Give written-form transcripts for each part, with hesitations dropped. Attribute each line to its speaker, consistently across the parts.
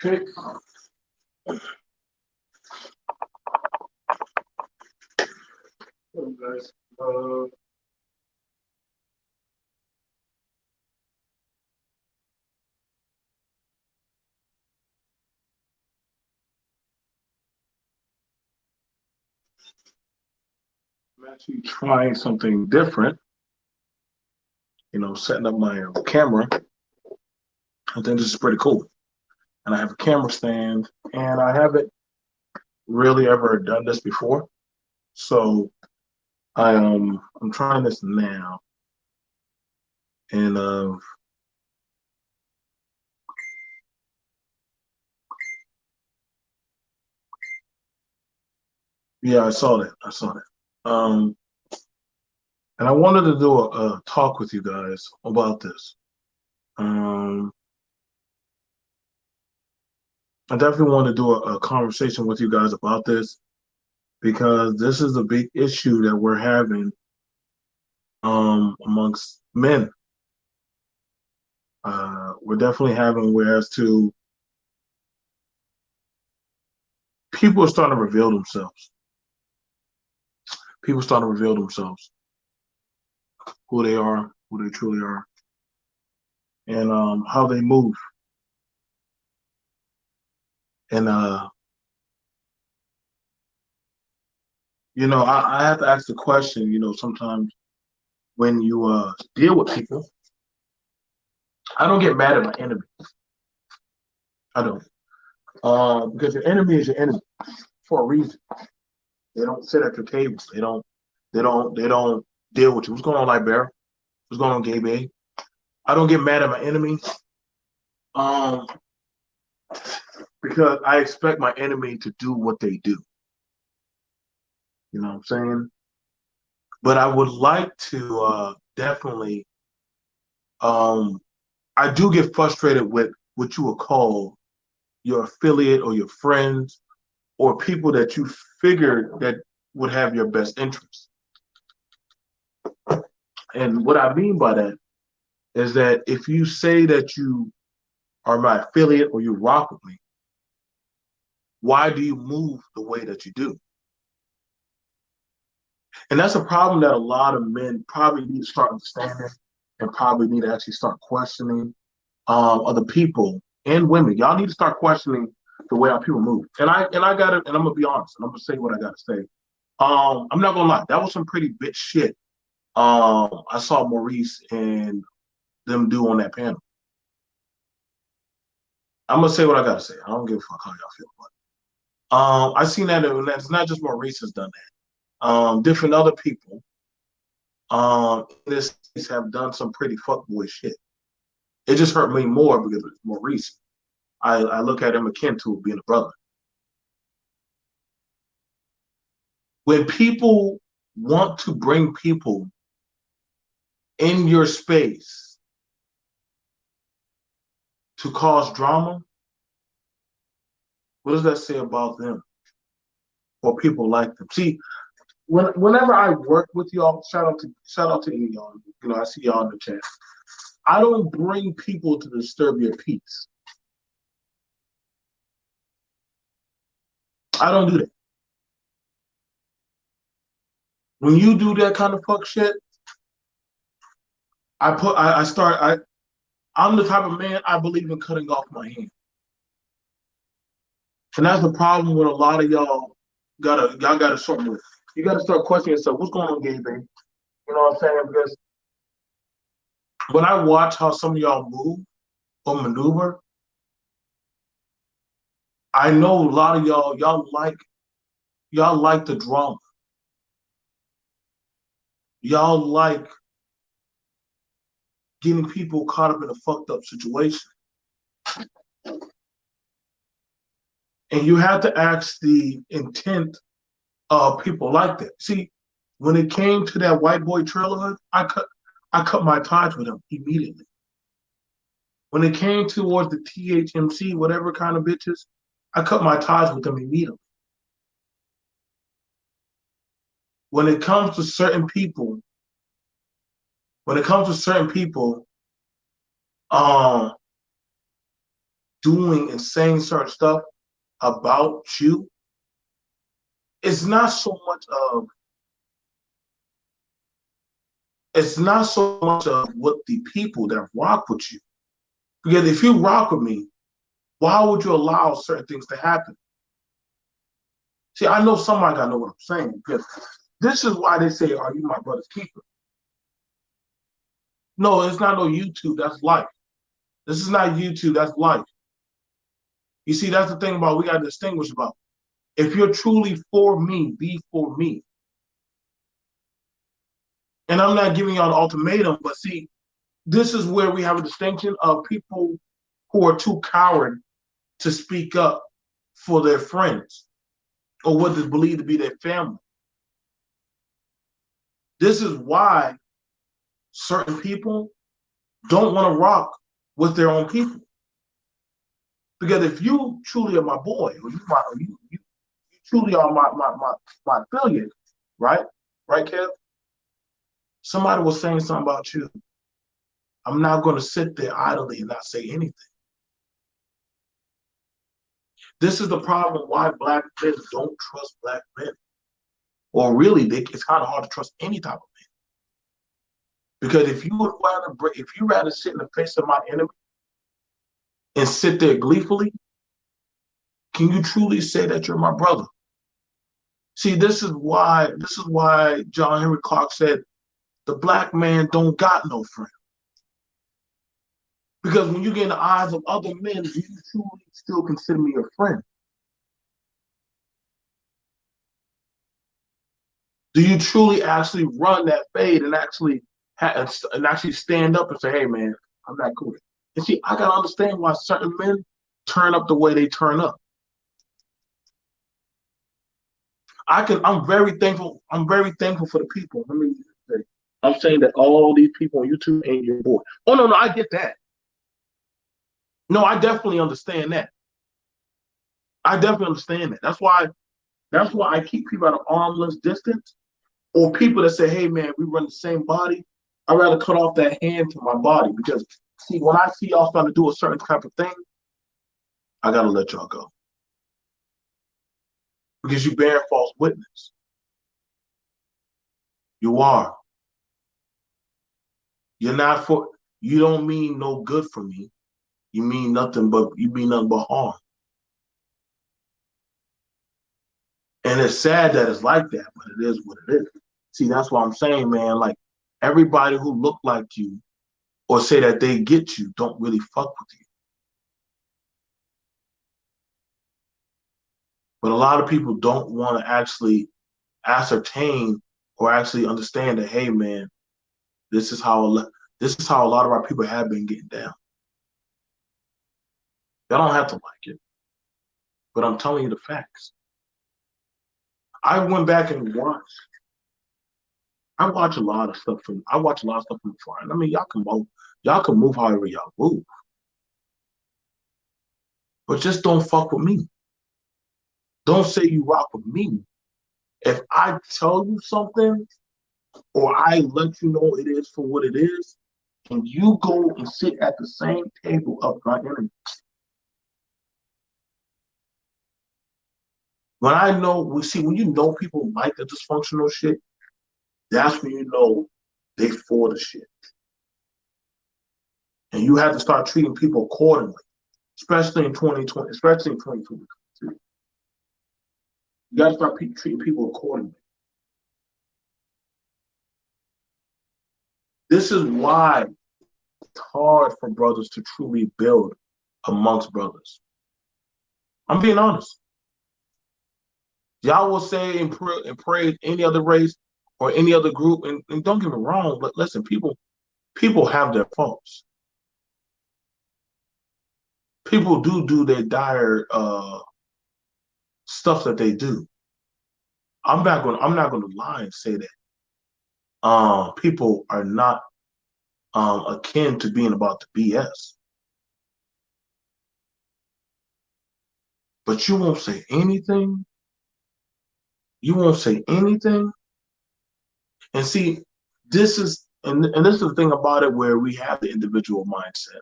Speaker 1: Okay. So guys, I'm actually trying something different. Setting up my camera. I think this is pretty cool. And I have a camera stand, and I haven't really ever done this before. So I'm trying this now, and yeah, I saw that. I saw that. And I wanted to do a talk with you guys about this. Um, I definitely want to do a conversation with you guys about this because this is a big issue that we're having amongst men. We're definitely having whereas to people are starting to reveal themselves. People starting to reveal themselves, who they are, who they truly are, and how they move. And I have to ask the question. Sometimes when you deal with people, I don't get mad at my enemy. I don't, because your enemy is your enemy for a reason. They don't sit at your table. They don't. They don't. They don't deal with you. What's going on, like Bear? What's going on, Gabe? I don't get mad at my enemy, um, because I expect my enemy to do what they do. You know what I'm saying? But I would like to definitely. Um, I do get frustrated with what you would call your affiliate or your friends or people that you figured that would have your best interest. And what I mean by that is that if you say that you are my affiliate or you rock with me, why do you move the way that you do? And that's a problem that a lot of men probably need to start understanding and probably need to actually start questioning other people and women. Y'all need to start questioning the way our people move. And I gotta and I'm gonna be honest and I'm gonna say what I gotta say. I'm not gonna lie, that was some pretty bitch shit. I saw Maurice and them do on that panel. I'm gonna say what I gotta say. I don't give a fuck how y'all feel, but I seen that and that's not just Maurice has done that. Different other people in this case have done some pretty fuckboy shit. It just hurt me more because it's Maurice. I look at him akin to being a brother. When people want to bring people in your space to cause drama, what does that say about them or people like them? See, whenever I work with y'all, shout out to any of y'all. I see y'all in the chat. I don't bring people to disturb your peace. I don't do that. When you do that kind of fuck shit, I'm the type of man I believe in cutting off my hand. And that's the problem with a lot of y'all gotta sort with. You gotta start questioning yourself, what's going on, Gabe? You know what I'm saying? Because when I watch how some of y'all move or maneuver, I know a lot of y'all like the drama. Y'all like getting people caught up in a fucked up situation. And you have to ask the intent of people like that. See, when it came to that white boy trailer, I cut my ties with him immediately. When it came towards the THMC, whatever kind of bitches, I cut my ties with them immediately. When it comes to certain people, when it comes to certain people, um, doing and saying certain stuff about you, it's not so much of what the people that rock with you. Because if you rock with me, why would you allow certain things to happen? See, I know somebody gotta know what I'm saying, because this is why they say, "Are you my brother's keeper?" No, it's not no YouTube. That's life. This is not YouTube. That's life. You see, that's the thing about we gotta distinguish about. If you're truly for me, be for me. And I'm not giving y'all an ultimatum, but see, this is where we have a distinction of people who are too coward to speak up for their friends or what is believed to be their family. This is why certain people don't want to rock with their own people. Because if you truly are my boy, or you truly are my affiliate, right? Right, Kev? Somebody was saying something about you. I'm not going to sit there idly and not say anything. This is the problem why black men don't trust black men. Or really, it's kind of hard to trust any type of man. Because if you rather sit in the face of my enemy and sit there gleefully, can you truly say that you're my brother? See, this is why John Henry Clark said, the black man don't got no friend. Because when you get in the eyes of other men, do you truly still consider me your friend? Do you truly actually run that fade and actually stand up and say, "Hey, man, I'm not cool"? And see, I gotta understand why certain men turn up the way they turn up. I'm very thankful. I'm very thankful for the people. Let me say, I'm saying that all these people on YouTube ain't your boy. Oh no, I get that. No, I definitely understand that. I definitely understand that. That's why I keep people at an arm's distance, or people that say, "Hey, man, we run the same body." I'd rather cut off that hand from my body, because see, when I see y'all starting to do a certain type of thing, I gotta let y'all go, because you bear false witness. You are. You're not for. You don't mean no good for me. You mean nothing but harm. And it's sad that it's like that, but it is what it is. See, that's what I'm saying, man. Like, everybody who look like you or say that they get you don't really fuck with you. But a lot of people don't want to actually ascertain or actually understand that, hey, man, this is how a lot of our people have been getting down. Y'all don't have to like it, but I'm telling you the facts. I went back and watched. I watch a lot of stuff from the foreign. I mean, y'all can move however y'all move, but just don't fuck with me. Don't say you rock with me. If I tell you something, or I let you know it is for what it is, and you go and sit at the same table of my enemy. When you know people like the dysfunctional shit, that's when you know they for the shit. And you have to start treating people accordingly, especially in 2020, especially in 2022. You got to start treating people accordingly. This is why it's hard for brothers to truly build amongst brothers. I'm being honest. Y'all will say and praise any other race or any other group, and don't get me wrong, but listen, people have their faults. People do their dire stuff that they do. I'm not gonna lie and say that people are not akin to being about the BS. But you won't say anything. You won't say anything. And see, this is this is the thing about it, where we have the individual mindset.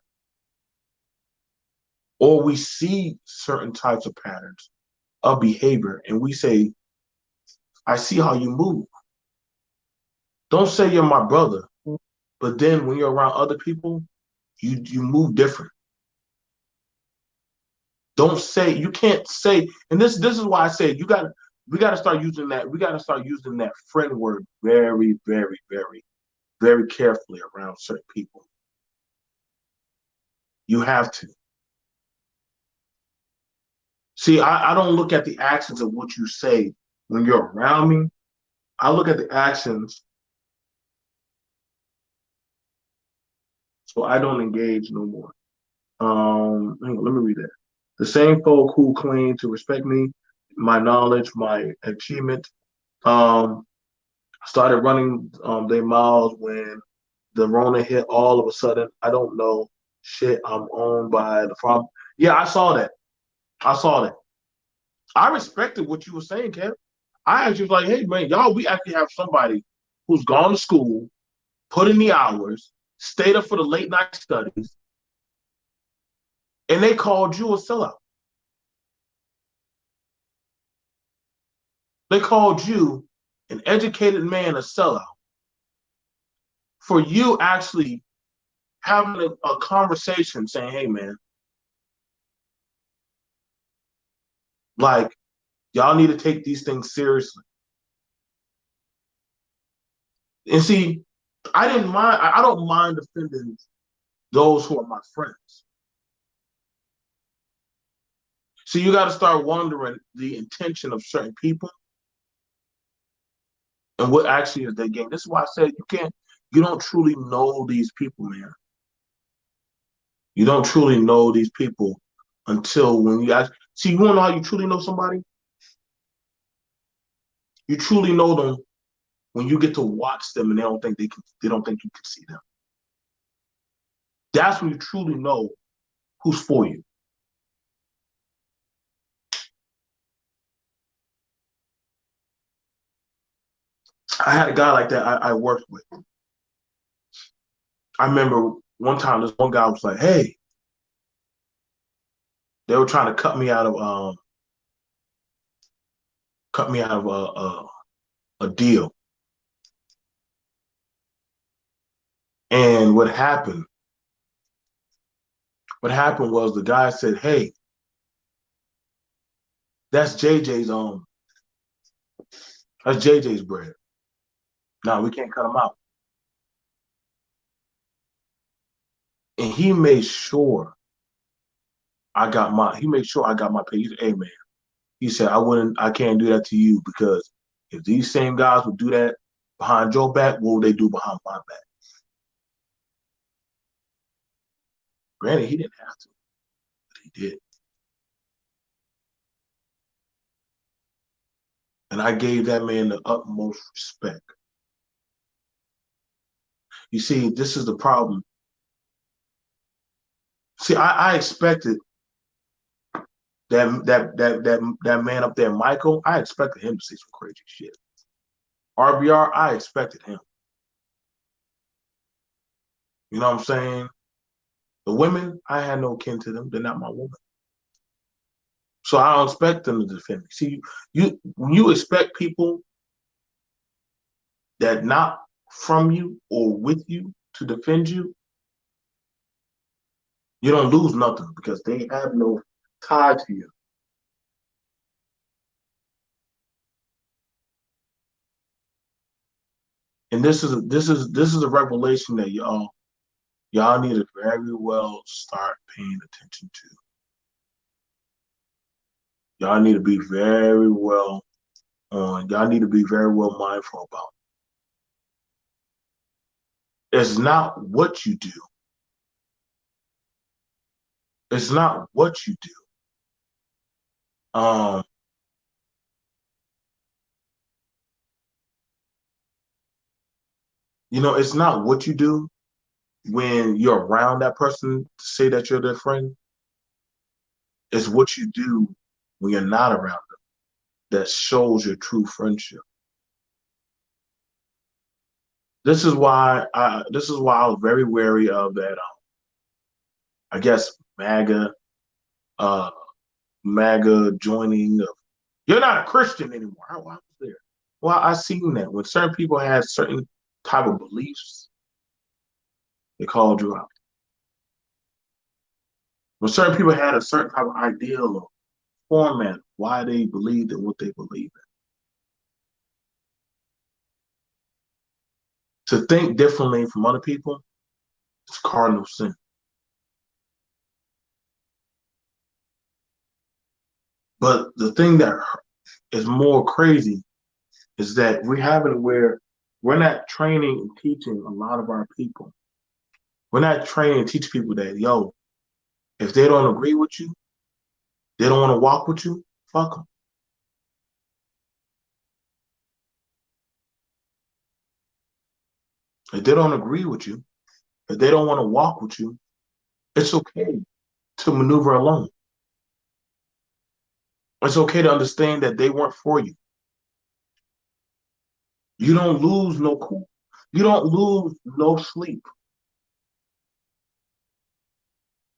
Speaker 1: or we see certain types of patterns of behavior and we say, I see how you move. Don't say you're my brother, but then when you're around other people, you move different. Don't say, you can't say, and this is why I say we gotta start using that, we gotta start using that friend word very, very, very, very carefully around certain people. You have to. See, I don't look at the actions of what you say when you're around me. I look at the actions, so I don't engage no more. Hang on, let me read that. The same folk who claim to respect me, my knowledge, my achievement, um, started running their miles when the Rona hit all of a sudden. I don't know shit. I'm owned by the farm. Yeah, I saw that. I saw that. I respected what you were saying, Kev. I actually was like, hey man, y'all, we actually have somebody who's gone to school, put in the hours, stayed up for the late night studies, and they called you a sellout. They called you an educated man a sellout for you actually having a conversation saying, hey man, like y'all need to take these things seriously. And see, I didn't mind, I don't mind defending those who are my friends. So you got to start wondering the intention of certain people and what actually is their game. This is why I said you don't truly know these people, man. You don't truly know these people until when you actually see. You want to know how you truly know somebody? You truly know them when you get to watch them and they don't think you can see them. That's when you truly know who's for you. I had a guy like that I worked with. I remember one time this one guy was like, "Hey," they were trying to cut me out of a deal. And what happened was the guy said, "Hey, that's JJ's that's JJ's bread. No, we can't cut him out." And he made sure I got my pay. He said, "Hey man," he said, I can't do that to you because if these same guys would do that behind your back, what would they do behind my back?" Granted, he didn't have to, but he did. And I gave that man the utmost respect. You see, this is the problem. See, I expected that man up there, Michael. I expected him to say some crazy shit. RBR, I expected him. You know what I'm saying? The women, I had no kin to them. They're not my woman. So I don't expect them to defend me. See, you when you expect people that not from you or with you to defend you, you don't lose nothing because they have no tie to you. And this is a revelation that y'all need to very well start paying attention to. Y'all need to be very well y'all need to be very well mindful about. It's not what you do. It's not what you do. Um, it's not what you do when you're around that person to say that you're their friend. It's what you do when you're not around them that shows your true friendship. This is why I was very wary of that. I guess MAGA. uh, MAGA joining of, you're not a Christian anymore. I was there. Well, I seen that when certain people had certain type of beliefs, they called you out. When certain people had a certain type of ideal or format, why they believed in what they believe in. To think differently from other people is cardinal sin. But the thing that is more crazy is that we have it where we're not training and teaching a lot of our people. We're not training and teach people that, yo, if they don't agree with you, they don't want to walk with you, fuck them. If they don't agree with you, if they don't want to walk with you, it's okay to maneuver alone. It's okay to understand that they weren't for you. You don't lose no cool. You don't lose no sleep.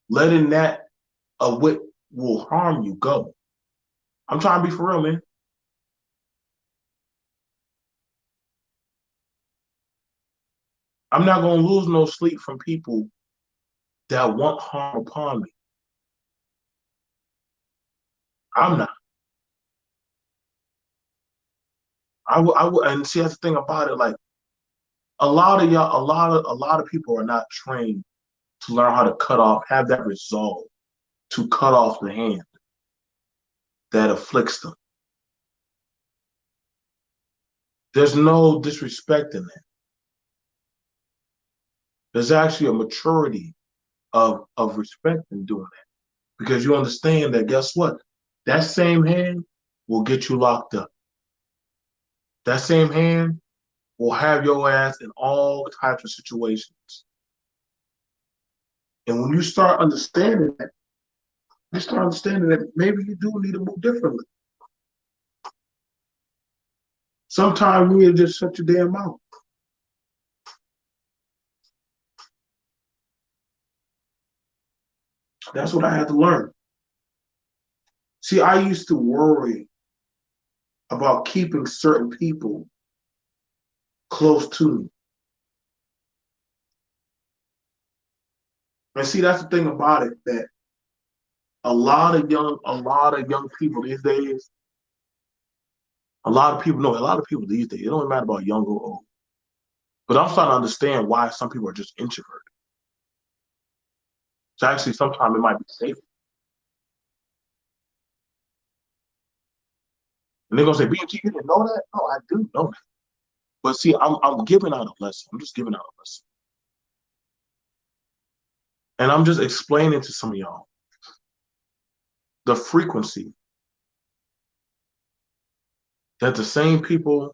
Speaker 1: Letting that what will harm you go. I'm trying to be for real, man. I'm not gonna lose no sleep from people that want harm upon me. I'm not. I will, and see that's the thing about it. Like a lot of people are not trained to learn how to cut off, have that resolve to cut off the hand that afflicts them. There's no disrespect in that. There's actually a maturity of respect in doing that because you understand that. Guess what? That same hand will get you locked up. That same hand will have your ass in all types of situations. And when you start understanding that, you start understanding that maybe you do need to move differently. Sometimes you need to just shut your damn mouth. That's what I had to learn. See, I used to worry about keeping certain people close to me. And see, that's the thing about it, that a lot of young people these days, a lot of people these days, it don't matter about young or old. But I'm starting to understand why some people are just introverted. So actually, sometimes it might be safer. And they're gonna say, BMT, you didn't know that? No, I do know that. But see, I'm giving out a lesson. I'm just giving out a lesson. And I'm just explaining to some of y'all the frequency that the same people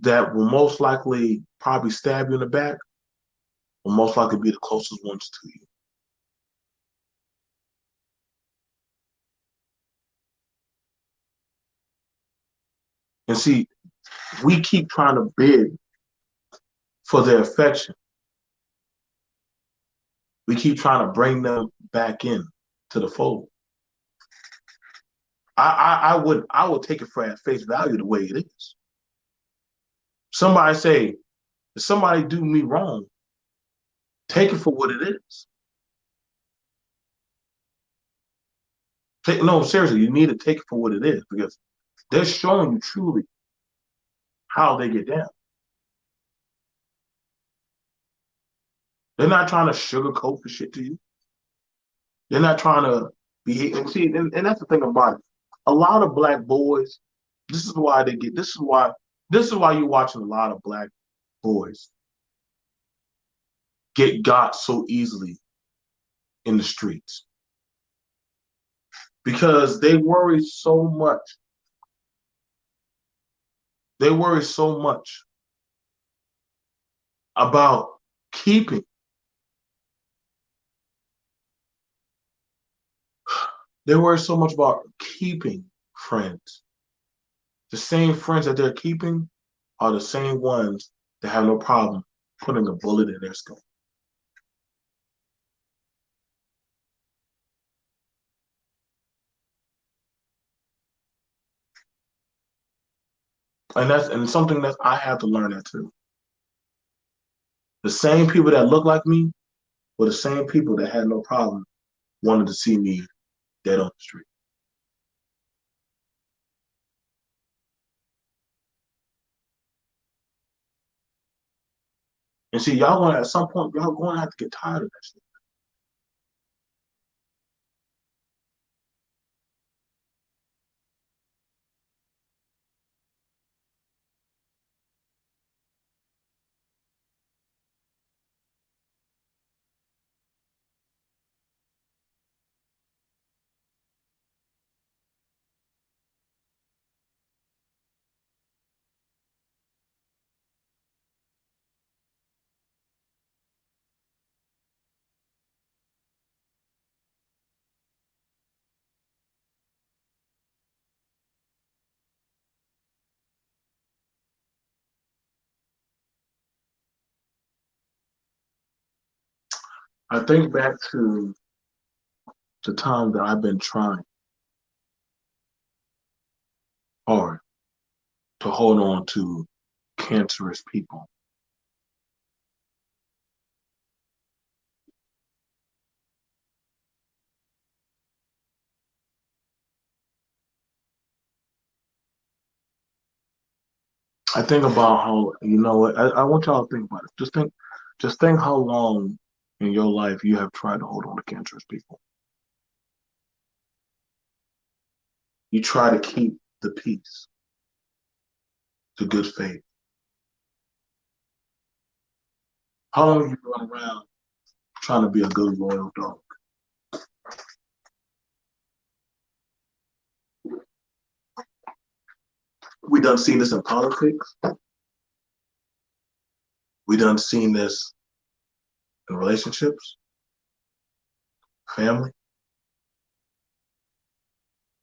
Speaker 1: that will most likely probably stab you in the back will most likely be the closest ones to you. And see, we keep trying to bid for their affection. We keep trying to bring them back in to the fold. I would take it for at face value the way it is. Somebody say, if somebody do me wrong, take it for what it is. No, seriously, you need to take it for what it is because they're showing you truly how they get down. They're not trying to sugarcoat the shit to you. They're not trying to be and see, and that's the thing about it. A lot of black boys, this is why they get this is why you're watching a lot of black boys get got so easily in the streets. Because they worry so much about keeping. They worry so much about keeping friends. The same friends that they're keeping are the same ones that have no problem putting a bullet in their skull. And something that I have to learn that too. The same people that look like me were the same people that had no problem wanting to see me dead on the street. And see, y'all gonna at some point, y'all gonna have to get tired of that shit. I think back to the time that I've been trying hard to hold on to cancerous people. I think about how, you know what, I want y'all to think about it. Just think how long in your life you have tried to hold on to cancerous people. You try to keep the peace, the good faith. How long have you run around trying to be a good, loyal dog? We done seen this in politics. We done seen this in relationships, family,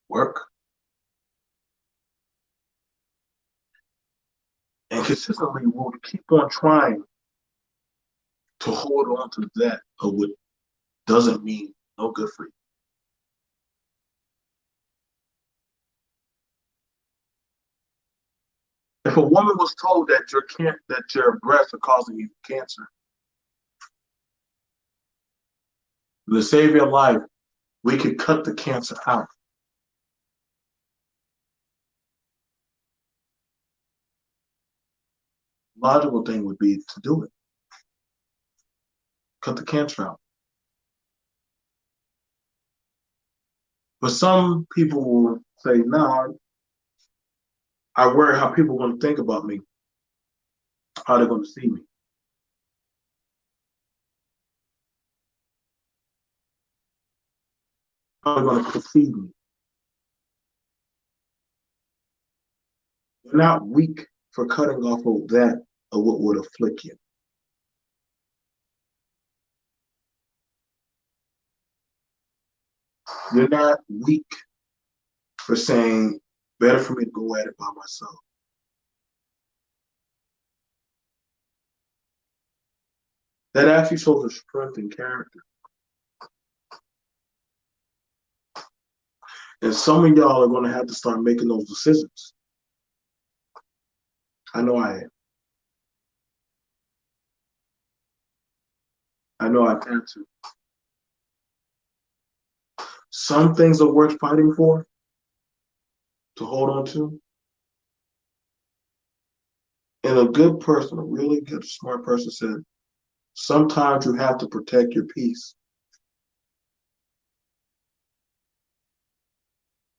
Speaker 1: work, and consistently we'll keep on trying to hold on to that of what doesn't mean no good for you. If a woman was told that your breasts are causing you cancer, to save your life, we could cut the cancer out. Logical thing would be to do it. Cut the cancer out. But some people will say, no, I worry how people are going to think about me, how they're going to see me, how they're going to perceive me. You're not weak for cutting off of that of what would afflict you. You're not weak for saying, better for me to go at it by myself. That actually shows a strength in character. And some of y'all are going to have to start making those decisions. I know I am. I know I can too. Some things are worth fighting for, to hold on to. And a good person, a really good, smart person said, sometimes you have to protect your peace.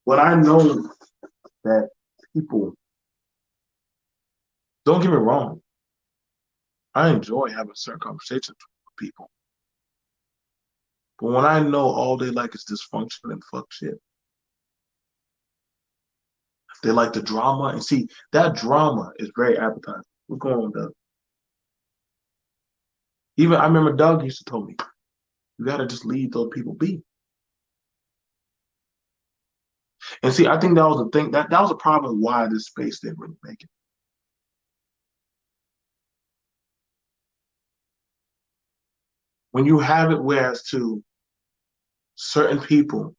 Speaker 1: When I know that people, don't get me wrong, I enjoy having certain conversations with people. But when I know all they like is dysfunction and fuck shit, they like the drama. And see, that drama is very appetizing. We're going on, Doug. Even I remember Doug used to tell me, you gotta just leave those people be. And see, I think that was the thing that was a problem why this space didn't really make it. When you have it whereas to certain people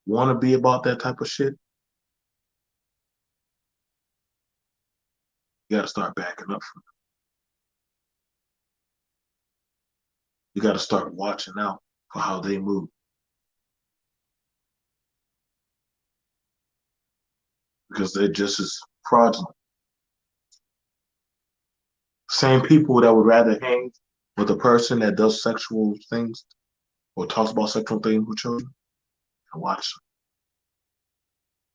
Speaker 1: want to be about that type of shit, You got to start backing up from them. You got to start watching out for how they move. Because they're just as fraudulent. Same people that would rather hang with a person that does sexual things or talks about sexual things with children and watch them.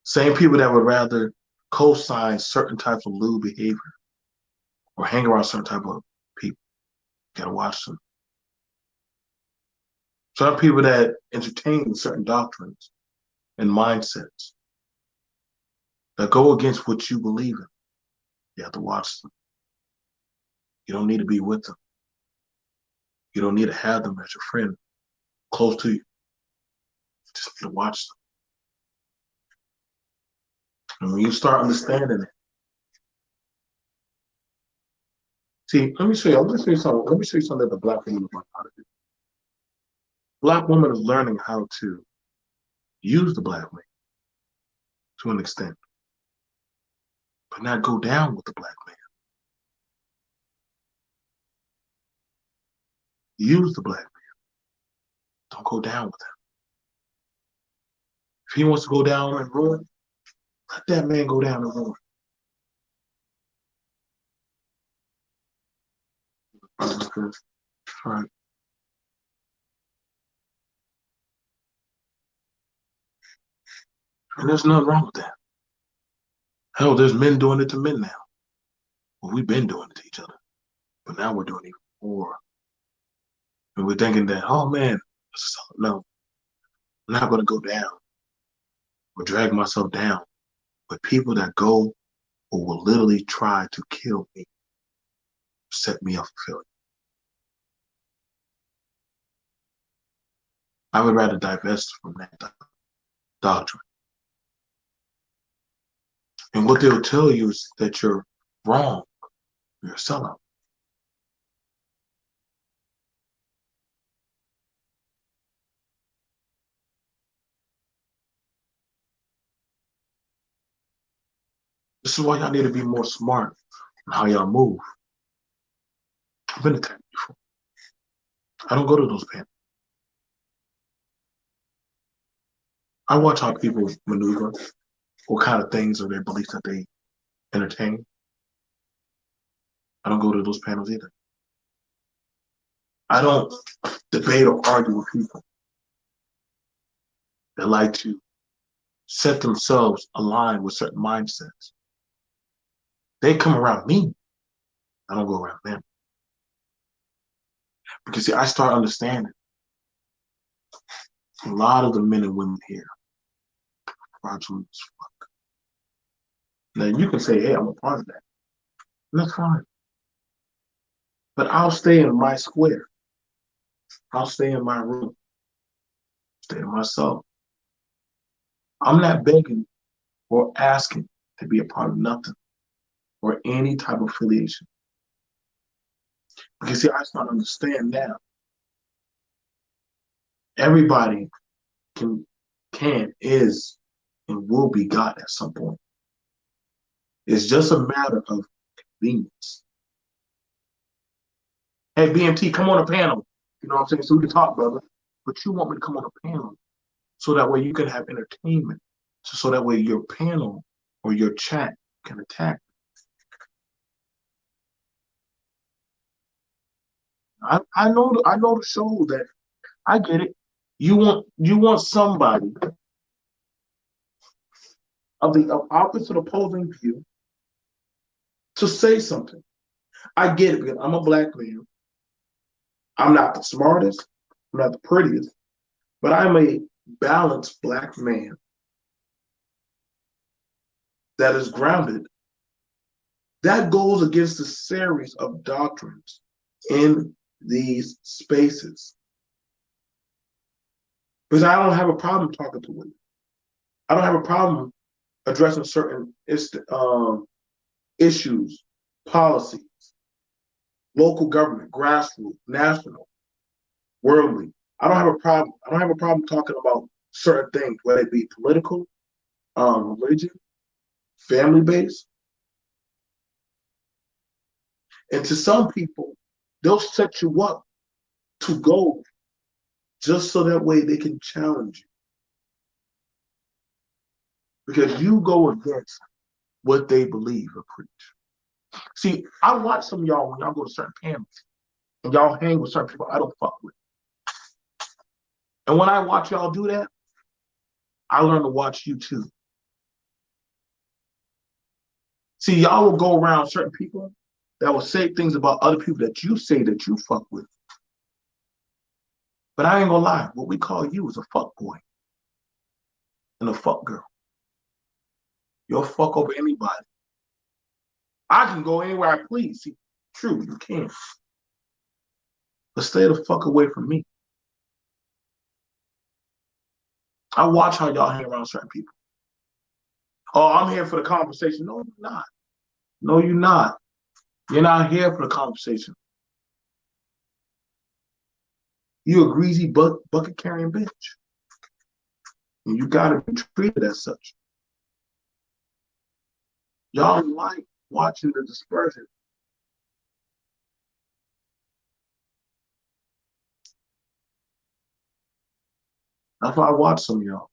Speaker 1: Same people that would rather co-sign certain types of lewd behavior or hang around certain type of people. You gotta watch them. Some people that entertain certain doctrines and mindsets that go against what you believe in. You have to watch them. You don't need to be with them. You don't need to have them as your friend close to you. You just need to watch them. And when you start understanding it, see, let me show you. Let me show you something. Let me show you something that the black woman is learning how to do. Black woman is learning how to use the black man to an extent, but not go down with the black man. Use the black man. Don't go down with him. If he wants to go down and ruin, let that man go down and ruin. All right. And there's nothing wrong with that. Hell, there's men doing it to men now. Well, we've been doing it to each other, but now we're doing it more. And we're thinking that, oh man, no, I'm not going to go down or drag myself down with people that go or will literally try to kill me, set me up for failure. I would rather divest from that doctrine. And what they'll tell you is that you're wrong, you're a sellout. This is why y'all need to be more smart on how y'all move. I've been attacked before. I don't go to those panels. I watch how people maneuver, what kind of things are their beliefs that they entertain. I don't go to those panels either. I don't debate or argue with people that like to set themselves aligned with certain mindsets. They come around me. I don't go around them. Because see, I start understanding a lot of the men and women here are fraudulent as fuck. Now you can say, hey, I'm a part of that. And that's fine. But I'll stay in my square. I'll stay in my room. Stay to myself. I'm not begging or asking to be a part of nothing or any type of affiliation. Because see, I start to understand now. Everybody is, and will be God at some point. It's just a matter of convenience. Hey, BMT, come on a panel. You know what I'm saying? So we can talk, brother. But you want me to come on a panel so that way you can have entertainment. So that way your panel or your chat can attack. I know the show that I get it. You want somebody of the opposite opposing view to say something. I get it because I'm a black man. I'm not the smartest, I'm not the prettiest, but I'm a balanced black man that is grounded. That goes against the series of doctrines in these spaces. Because I don't have a problem talking to women. I don't have a problem addressing certain issues, policies, local government, grassroots, national, worldly. I don't have a problem. I don't have a problem talking about certain things, whether it be political, religion, family based. And to some people, they'll set you up to go just so that way they can challenge you. Because you go against what they believe or preach. See, I watch some of y'all when y'all go to certain panels and y'all hang with certain people I don't fuck with. And when I watch y'all do that, I learn to watch you too. See, y'all will go around certain people that will say things about other people that you say that you fuck with. But I ain't gonna lie, what we call you is a fuck boy and a fuck girl. You'll fuck over anybody. I can go anywhere I please. See, true, you can. But stay the fuck away from me. I watch how y'all hang around certain people. Oh, I'm here for the conversation. No, you're not. No, you're not. You're not here for the conversation. You a greasy bucket carrying bitch. And you gotta be treated as such. Y'all like watching the dispersion. That's why I watch some of y'all.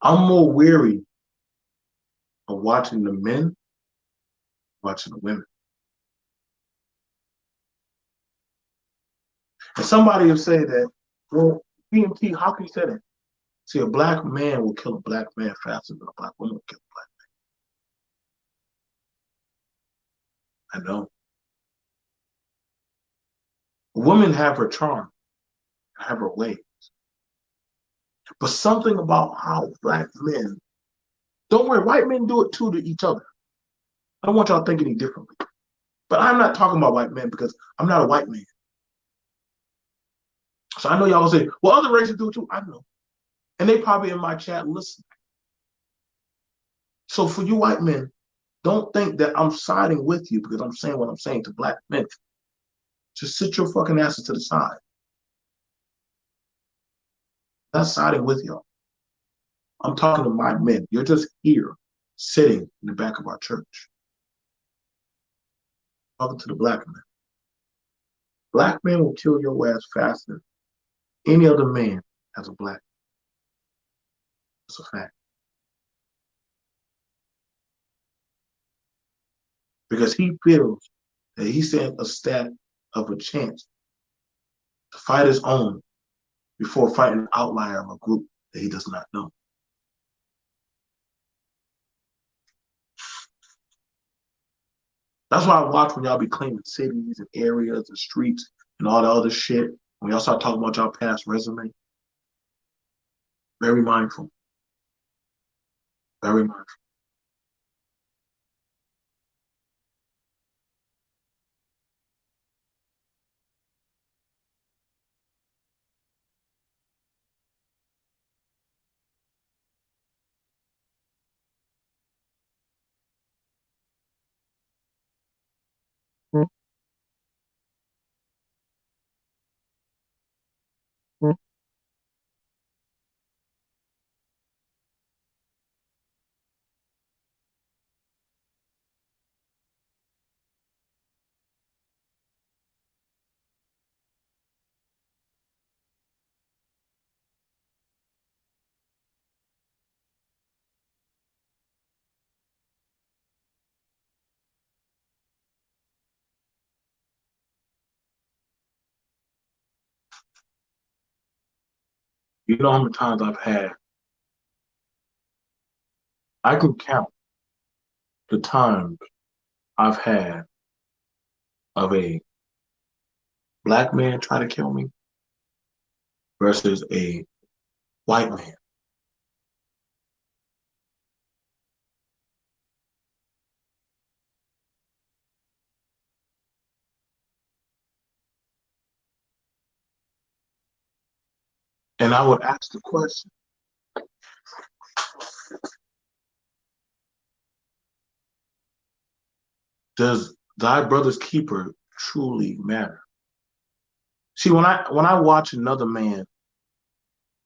Speaker 1: I'm more weary of watching the men, watching the women. And somebody will say that, well, BMT, how can you say that? See, a black man will kill a black man faster than a black woman will kill a black man. I know. Women have her charm, have her ways. But something about how black men, don't worry, white men do it too to each other. I don't want y'all thinking any differently. But I'm not talking about white men because I'm not a white man. So I know y'all will say, well, other races do it too. I know. And they probably in my chat listening. So for you white men, don't think that I'm siding with you because I'm saying what I'm saying to black men. Just sit your fucking asses to the side. I'm not siding with y'all. I'm talking to my men. You're just here, sitting in the back of our church. Talking to the black men. Black men will kill your ass faster than any other man as a black. It's a fact. Because he feels that he stands a stat of a chance to fight his own before fighting an outlier of a group that he does not know. That's why I watch when y'all be claiming cities and areas and streets and all the other shit. When y'all start talking about y'all past resume, very mindful. Very mindful. You know how many times I've had, I can count the times I've had of a black man try to kill me versus a white man. And I would ask the question, does thy brother's keeper truly matter? See, when I watch another man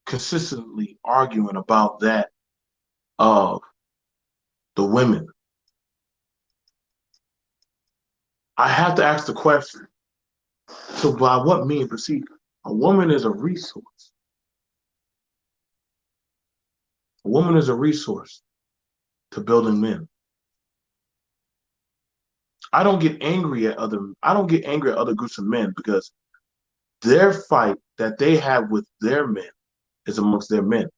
Speaker 1: consistently arguing about that of the women, I have to ask the question. So by what means? But see, a woman is a resource. A woman is a resource to building men. I don't get angry at other groups of men because their fight that they have with their men is amongst their men.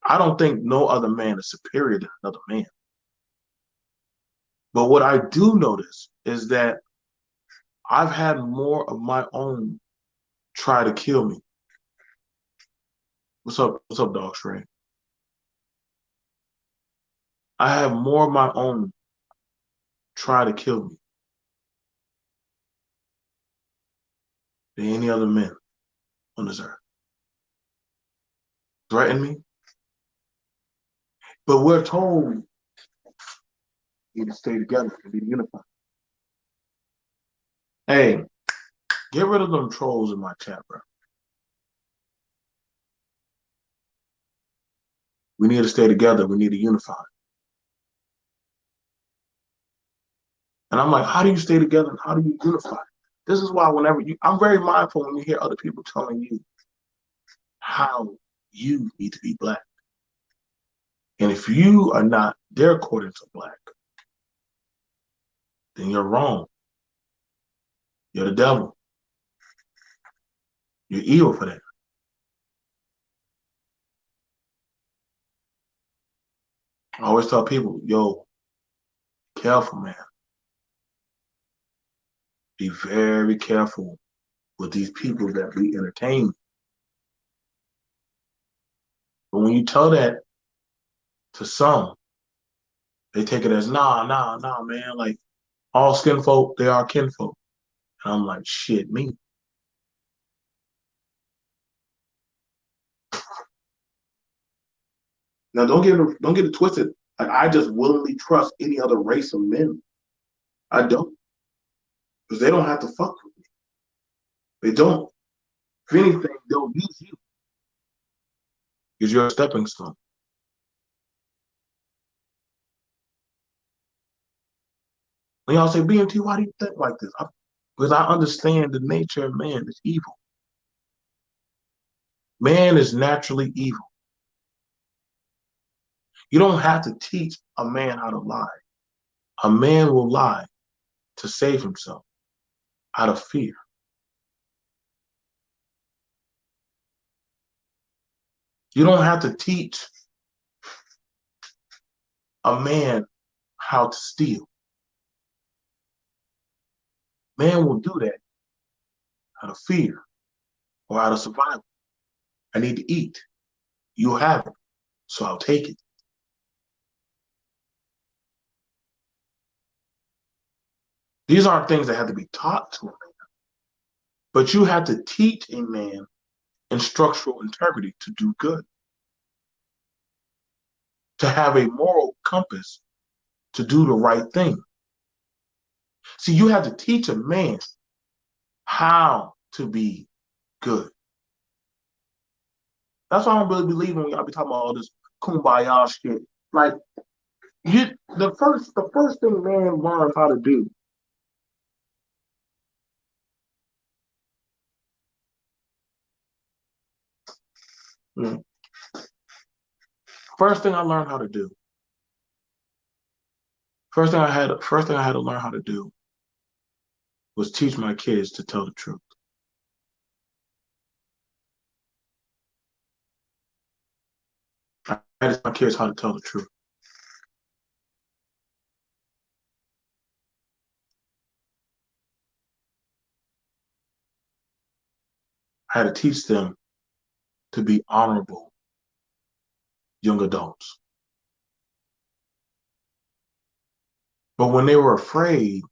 Speaker 1: I don't think no other man is superior to another man. But what I do notice is that I've had more of my own try to kill me. What's up? What's up, Dog Stray? I have more of my own try to kill me than any other man on this earth. Threaten me. But we're told we need to stay together and be unified. Hey, get rid of them trolls in my chat, bro. We need to stay together. We need to unify. And I'm like, how do you stay together and how do you unify? This is why I'm very mindful when you hear other people telling you how you need to be black. And if you are not their accordance of black, then you're wrong. You're the devil. You're evil for that. I always tell people, yo, careful, man. Be very careful with these people that we entertain. But when you tell that to some, they take it as nah, man. Like all skin folk, they are kinfolk. And I'm like, shit, me. Now don't get it twisted. Like I just willingly trust any other race of men. I don't. Because they don't have to fuck with me. They don't. If anything, they'll use you because you're a stepping stone. When y'all say, BMT, why do you think like this? Because I understand the nature of man is evil. Man is naturally evil. You don't have to teach a man how to lie. A man will lie to save himself out of fear. You don't have to teach a man how to steal. Man will do that out of fear or out of survival. I need to eat. You have it, so I'll take it. These aren't things that have to be taught to a man, but you have to teach a man in structural integrity to do good, to have a moral compass, to do the right thing. See, you have to teach a man how to be good. That's why I don't really believe when y'all be talking about all this kumbaya shit. Like the first thing man learns how to do. Mm, First thing I learned how to do. First thing I had to learn how to do was teach my kids to tell the truth. I had to teach my kids how to tell the truth. I had to teach them to be honorable young adults. But when they were afraid,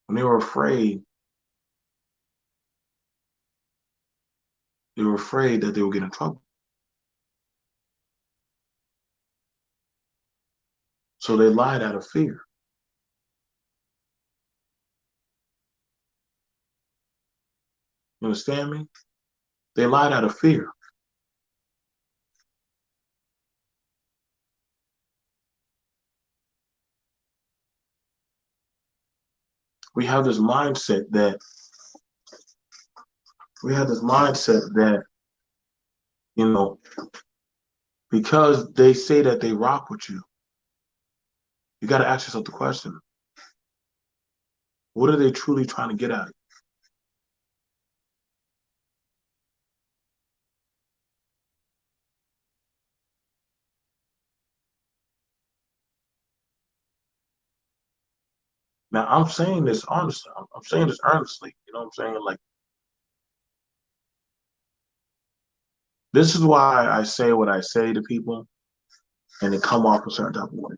Speaker 1: they were afraid that they would get in trouble. So they lied out of fear. You understand me? They lied out of fear. we have this mindset that you know, because they say that they rock with you got to ask yourself the question: what are they truly trying to get at? Now, I'm saying this honestly. I'm saying this earnestly. You know what I'm saying? Like, this is why I say what I say to people, and they come off a certain type of way.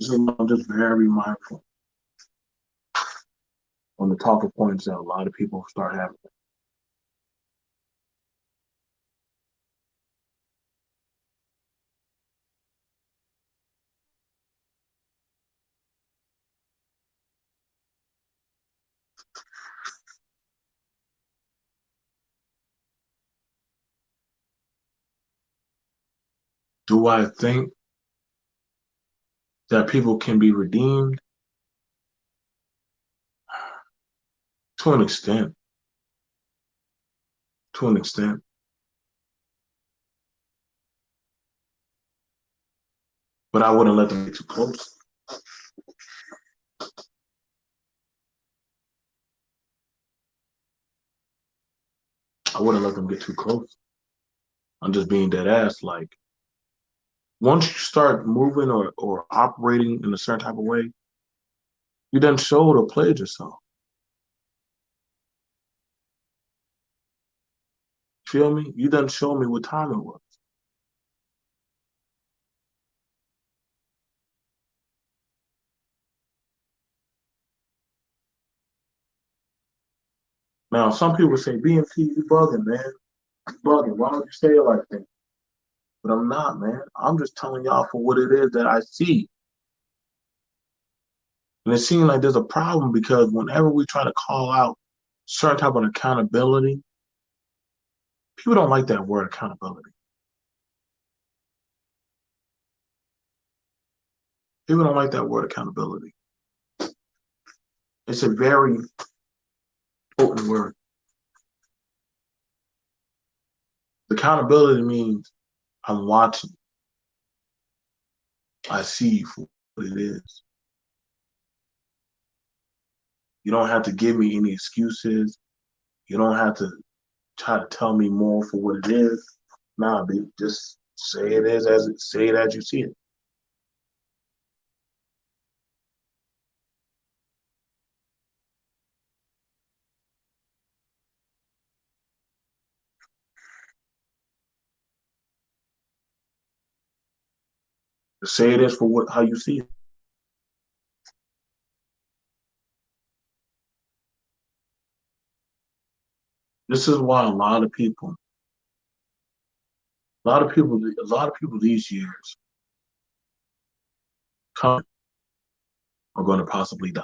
Speaker 1: So I'm just very mindful on the talking points that a lot of people start having. Do I think that people can be redeemed? To an extent. To an extent. But I wouldn't let them get too close. I wouldn't let them get too close. I'm just being dead ass. Like, once you start moving or operating in a certain type of way, you done showed or played yourself. Feel me? You done showed me what time it was. Now, some people say, BMT, you bugging, man. You bugging. Why don't you say it like that? But I'm not, man. I'm just telling y'all for what it is that I see. And it seems like there's a problem because whenever we try to call out certain type of accountability, people don't like that word accountability. People don't like that word accountability. It's a very potent word. Accountability means I'm watching. I see you for what it is. You don't have to give me any excuses. You don't have to try to tell me more for what it is. Nah, baby, just say it as you see it. Just say it is for what how you see it. This is why a lot of people these years come are going to possibly die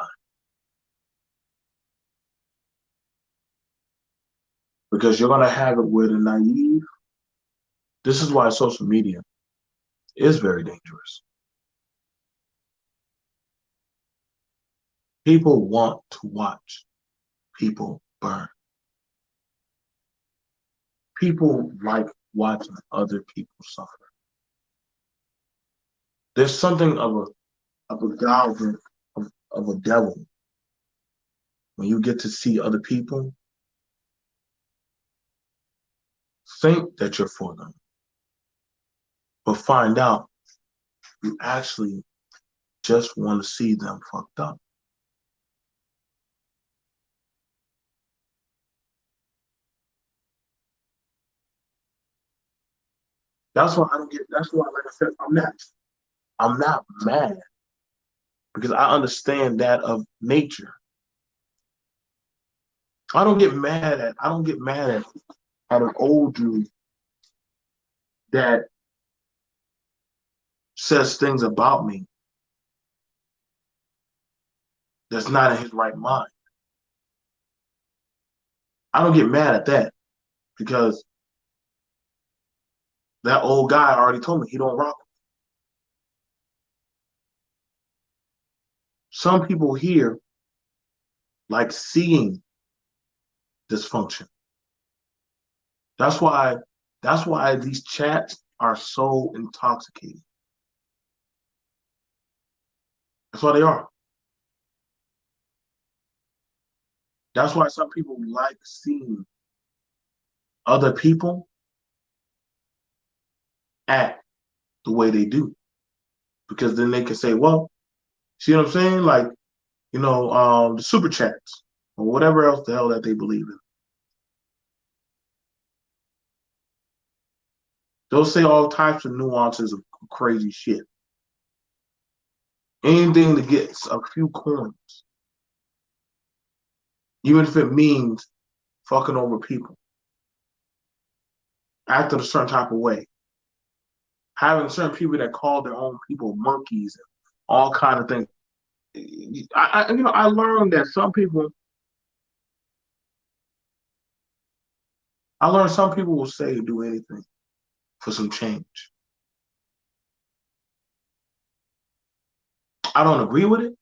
Speaker 1: because you're going to have it where the naive. This is why social media is very dangerous. People want to watch people burn. People like watching other people suffer. There's something of a god of a devil when you get to see other people think that you're for them, but find out you actually just want to see them fucked up. That's why I don't get. That's why, like I said, I'm not mad because I understand that of nature. I don't get mad at an old dude that says things about me that's not in his right mind. I don't get mad at that because that old guy already told me he don't rock. Some people here like seeing dysfunction. That's why that's why these chats are so intoxicating. That's why they are. That's why some people like seeing other people act the way they do. Because then they can say, well, see what I'm saying? Like, the super chats or whatever else the hell that they believe in. They'll say all types of nuances of crazy shit. Anything to get a few coins, even if it means fucking over people, acting a certain type of way, having certain people that call their own people monkeys and all kind of things. I learned that some people will say and do anything for some change. I don't agree with it.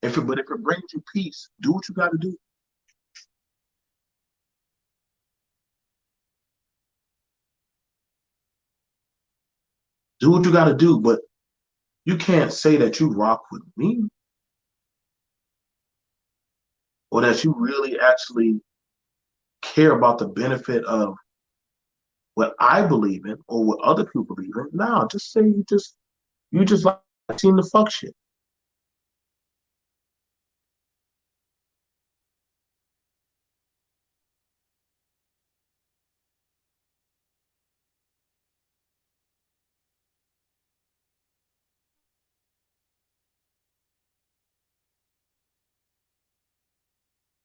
Speaker 1: But if it brings you peace, do what you got to do. Do what you got to do. But you can't say that you rock with me or that you really actually care about the benefit of what I believe in or what other people believe in. No, just say you just like seeing the fuck shit.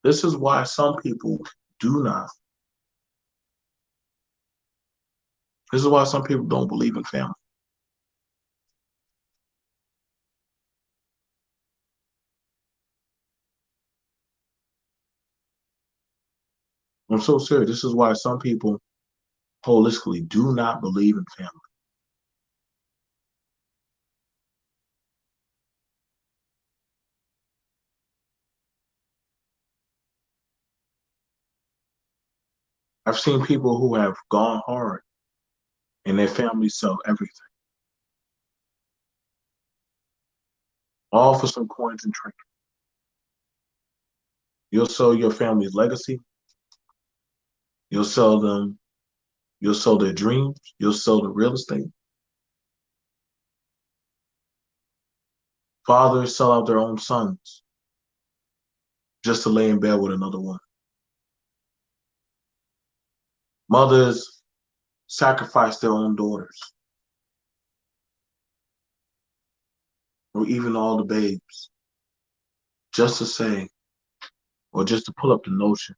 Speaker 1: This is why some people do not. This is why some people don't believe in family. I'm so serious. This is why some people holistically do not believe in family. I've seen people who have gone hard and their families sell everything, all for some coins and trinkets. You'll sell your family's legacy. You'll sell them. You'll sell their dreams. You'll sell the real estate. Fathers sell out their own sons just to lay in bed with another woman. Mothers sacrifice their own daughters or even all the babes just to say or just to pull up the notion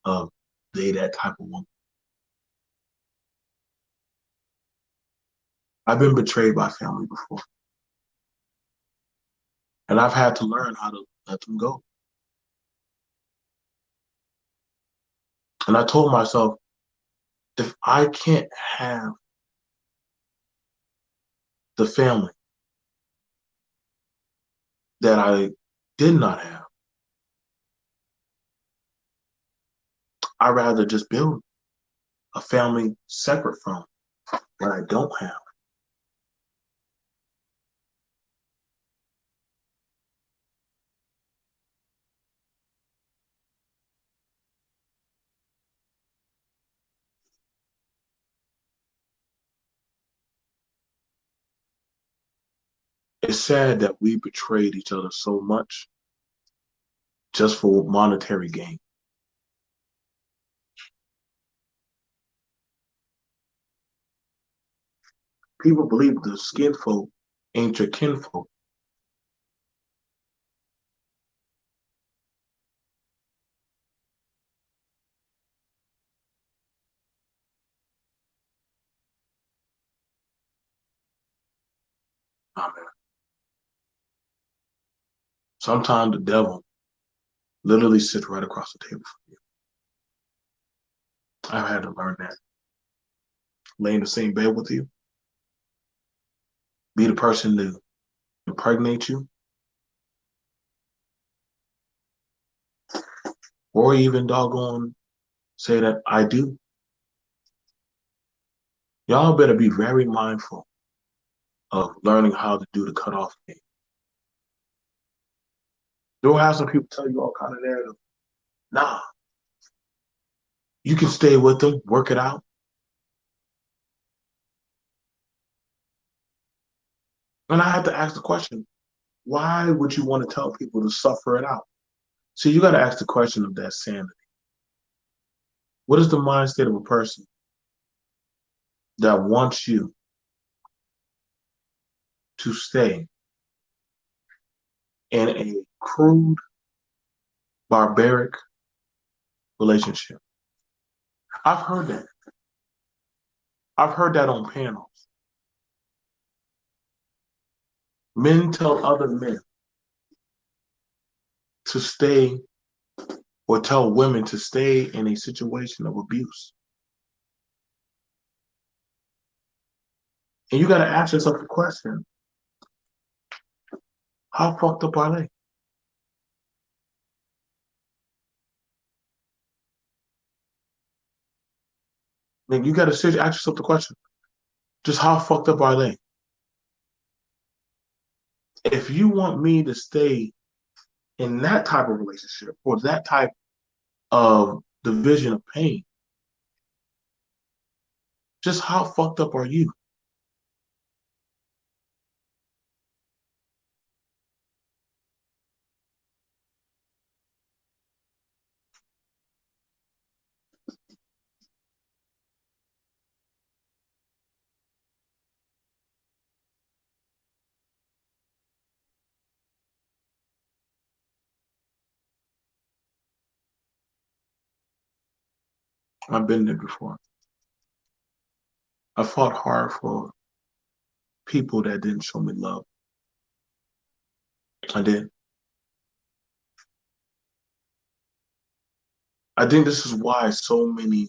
Speaker 1: of they that type of woman. I've been betrayed by family before, and I've had to learn how to let them go. And I told myself, if I can't have the family that I did not have, I'd rather just build a family separate from what I don't have. It's sad that we betrayed each other so much just for monetary gain. People believe the skin folk ain't your kinfolk. Nah, man. Sometimes the devil literally sits right across the table from you. I've had to learn that. Lay in the same bed with you, be the person to impregnate you, or even doggone say that I do. Y'all better be very mindful of learning how to do the cutoff game. You'll have some people tell you all kind of narrative. Nah, you can stay with them, work it out. And I had to ask the question, why would you want to tell people to suffer it out? See, you got to ask the question of that sanity. What is the mind state of a person that wants you to stay in a crude, barbaric relationship? I've heard that. I've heard that on panels. Men tell other men to stay or tell women to stay in a situation of abuse. And you got to ask yourself the question, how fucked up are they? Like, you got to seriously ask yourself the question, just how fucked up are they? If you want me to stay in that type of relationship or that type of division of pain, just how fucked up are you? I've been there before. I fought hard for people that didn't show me love. I did. I think this is why so many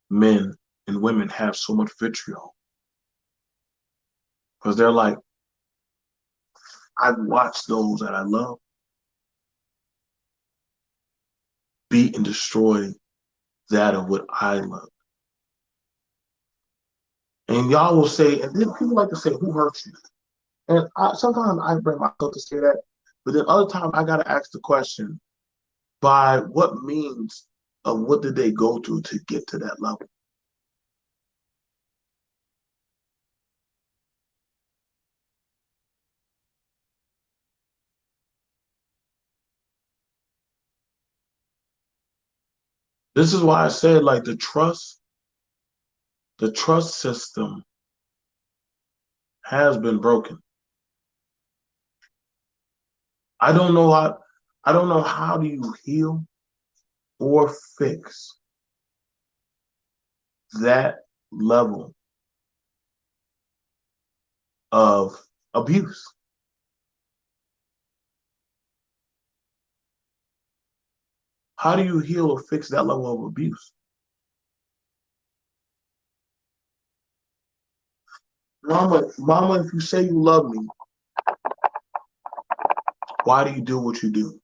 Speaker 1: men and women have so much vitriol. Because they're like, I've watched those that I love beat and destroy that of what I love. And y'all will say, and then people like to say, who hurt you? And sometimes I bring myself to say that, but then other times I got to ask the question, by what means of what did they go through to get to that level? This is why I said, like, the trust system has been broken. I don't know how, I don't know how do you heal or fix that level of abuse. How do you heal or fix that level of abuse? Mama, if you say you love me, why do you do what you do?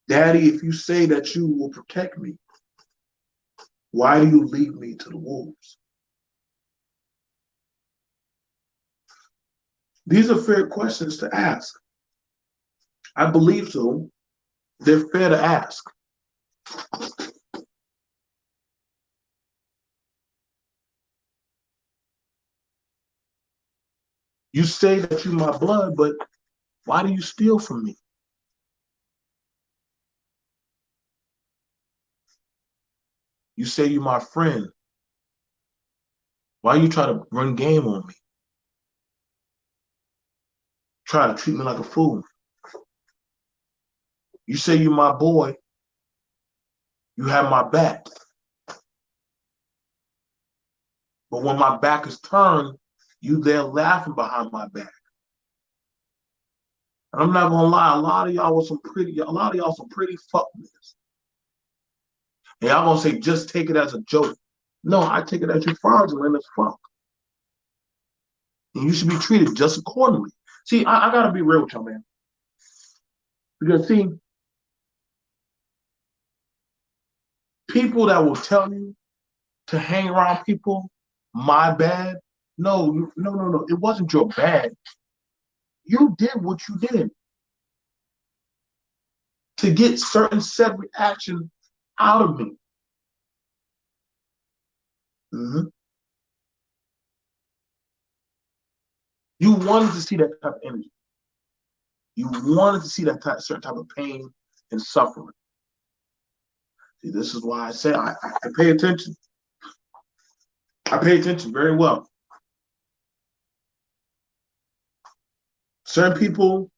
Speaker 1: Daddy, if you say that you will protect me, why do you leave me to the wolves? These are fair questions to ask. I believe so. They're fair to ask. You say that you're my blood, but why do you steal from me? You say you're my friend. Why you try to run game on me? Try to treat me like a fool. You say you're my boy. You have my back. But when my back is turned, You there laughing behind my back. And I'm not gonna lie, a lot of y'all some pretty fuckness. And y'all gonna say just take it as a joke. No, I take it as you fraudulent as fuck. And you should be treated just accordingly. See, I gotta be real with y'all, man. Because see, people that will tell you to hang around people, my bad. No. It wasn't your bad. You did what you did to get certain set reaction out of me. Mm-hmm. You wanted to see that type of energy. You wanted to see that certain type of pain and suffering. See, this is why I say I pay attention. I pay attention very well. Certain people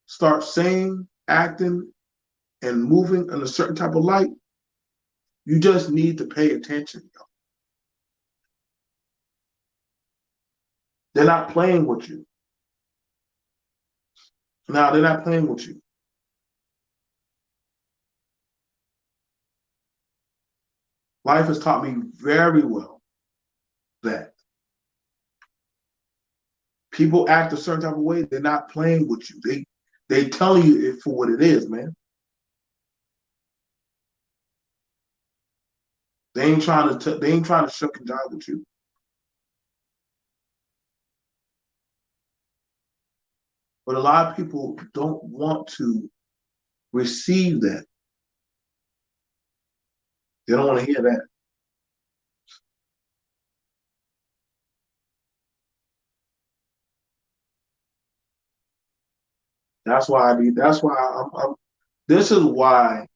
Speaker 1: start saying, acting, and moving in a certain type of light. You just need to pay attention, yo. They're not playing with you. No, they're not playing with you. Life has taught me very well that people act a certain type of way, they're not playing with you. They telling you it for what it is, man. They ain't trying to shuck and jive with you. But a lot of people don't want to receive that. They don't want to hear that. That's why this is why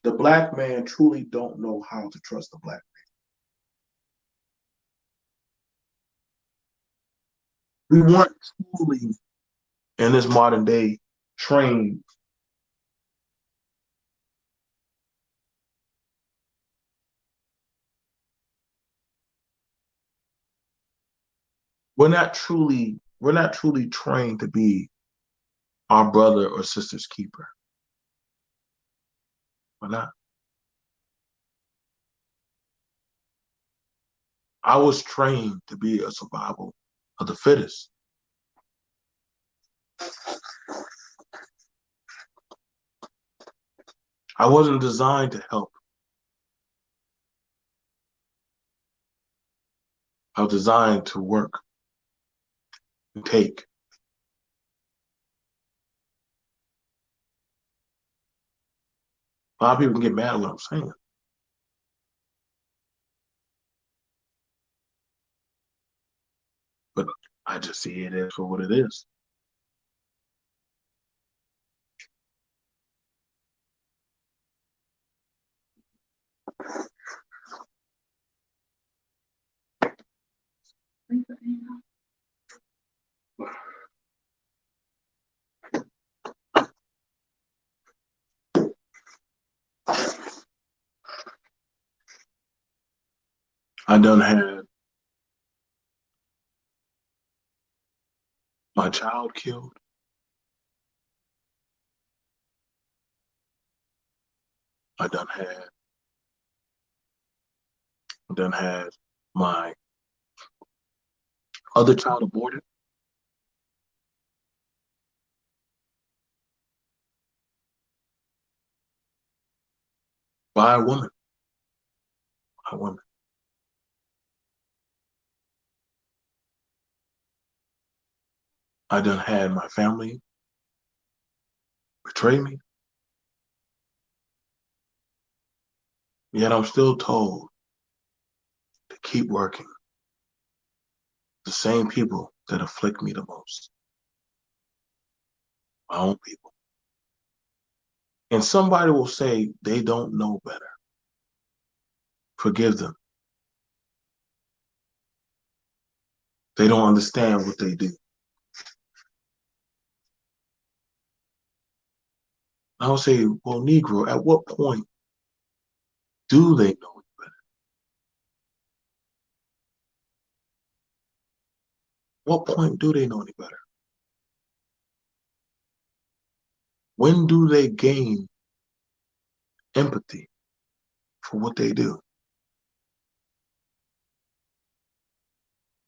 Speaker 1: the black man truly don't know how to trust the black man. We weren't truly in this modern day trained. We're not truly trained to be our brother or sister's keeper. We're not. I was trained to be a survival of the fittest. I wasn't designed to help. I was designed to work and take. A lot of people can get mad at what I'm saying. But I just see it as for what it is. I done had my child killed. I done had my other child aborted by a woman. A woman. I done had my family betray me. Yet I'm still told to keep working. The same people that afflict me the most. My own people. And somebody will say they don't know better. Forgive them. They don't understand what they do. I will say, well, Negro, at what point do they know better? What point do they know any better? When do they gain empathy for what they do?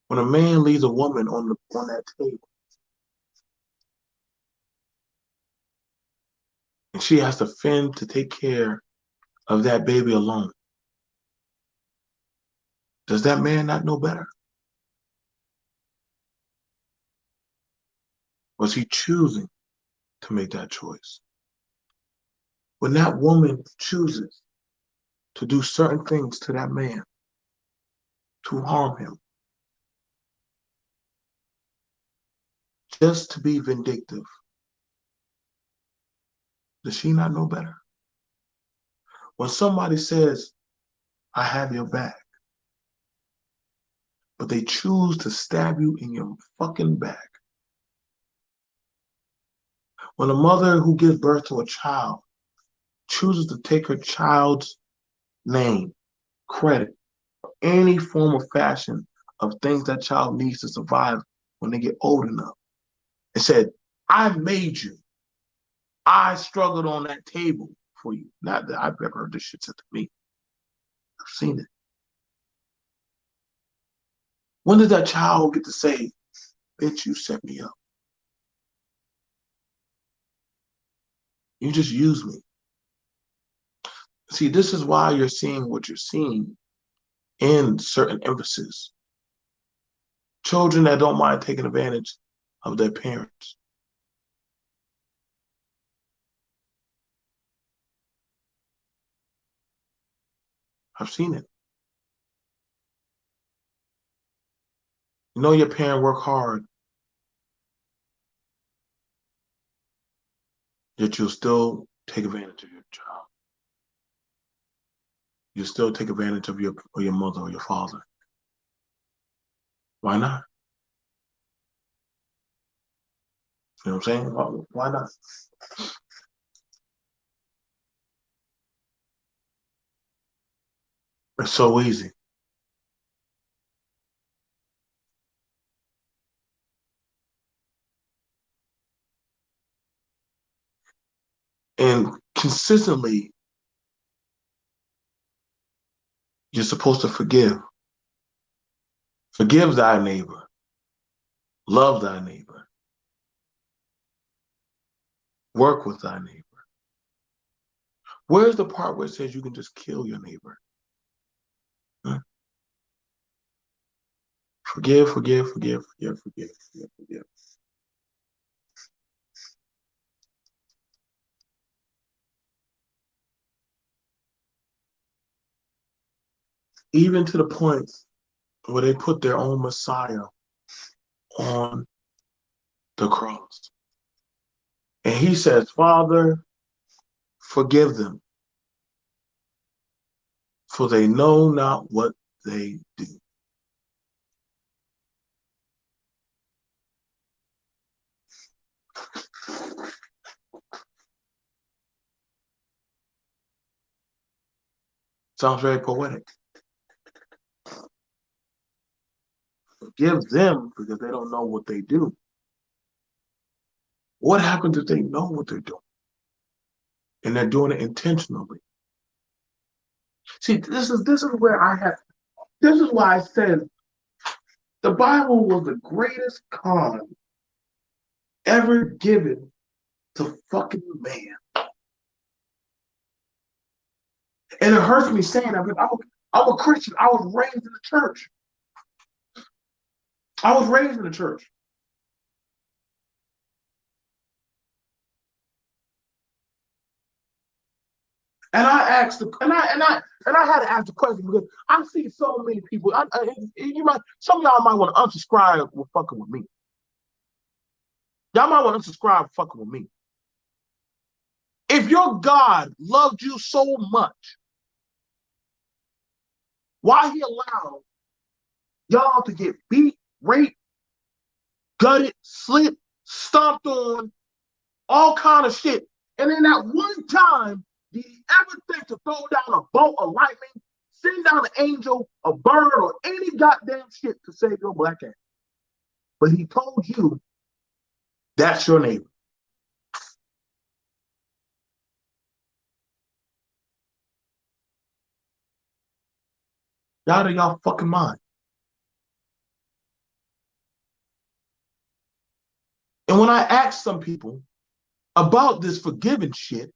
Speaker 1: When a man leaves a woman on that table and she has to fend to take care of that baby alone, does that man not know better? Was he choosing to make that choice? When that woman chooses to do certain things to that man, to harm him, just to be vindictive, does she not know better? When somebody says, I have your back, but they choose to stab you in your fucking back. When a mother who gives birth to a child chooses to take her child's name, credit, or any form of fashion of things that child needs to survive when they get old enough, and said, I made you. I struggled on that table for you. Not that I've ever heard this shit said to me. I've seen it. When does that child get to say, bitch, you set me up? You just used me. See, this is why you're seeing what you're seeing in certain emphasis. Children that don't mind taking advantage of their parents. I've seen it. You know your parent work hard, yet you'll still take advantage of your child. You still take advantage of your mother or your father. Why not? You know what I'm saying? Why not? It's so easy. And consistently, you're supposed to forgive. Forgive thy neighbor. Love thy neighbor. Work with thy neighbor. Where's the part where it says you can just kill your neighbor? Huh? Forgive, forgive, forgive, forgive, forgive, forgive, forgive. Even to the point where they put their own Messiah on the cross. And he says, Father, forgive them, for they know not what they do. Sounds very poetic. Forgive them because they don't know what they do. What happens if they know what they're doing and they're doing it intentionally? See, this is why I said the Bible was the greatest con ever given to fucking man. And it hurts me saying that, but I'm a Christian. I was raised in the church. I was raised in the church. And I asked, and I had to ask the question because I see so many people. Some of y'all might want to unsubscribe with fucking with me. Y'all might want to unsubscribe with fucking with me. If your God loved you so much, why he allowed y'all to get beat, raped, gutted, slit, stomped on, all kind of shit, and then that one time, did he ever think to throw down a bolt of lightning, send down an angel, a bird, or any goddamn shit to save your black ass? but he told you that's your neighbor. Y'all out of y'all fucking mind. And when I ask some people about this forgiving shit,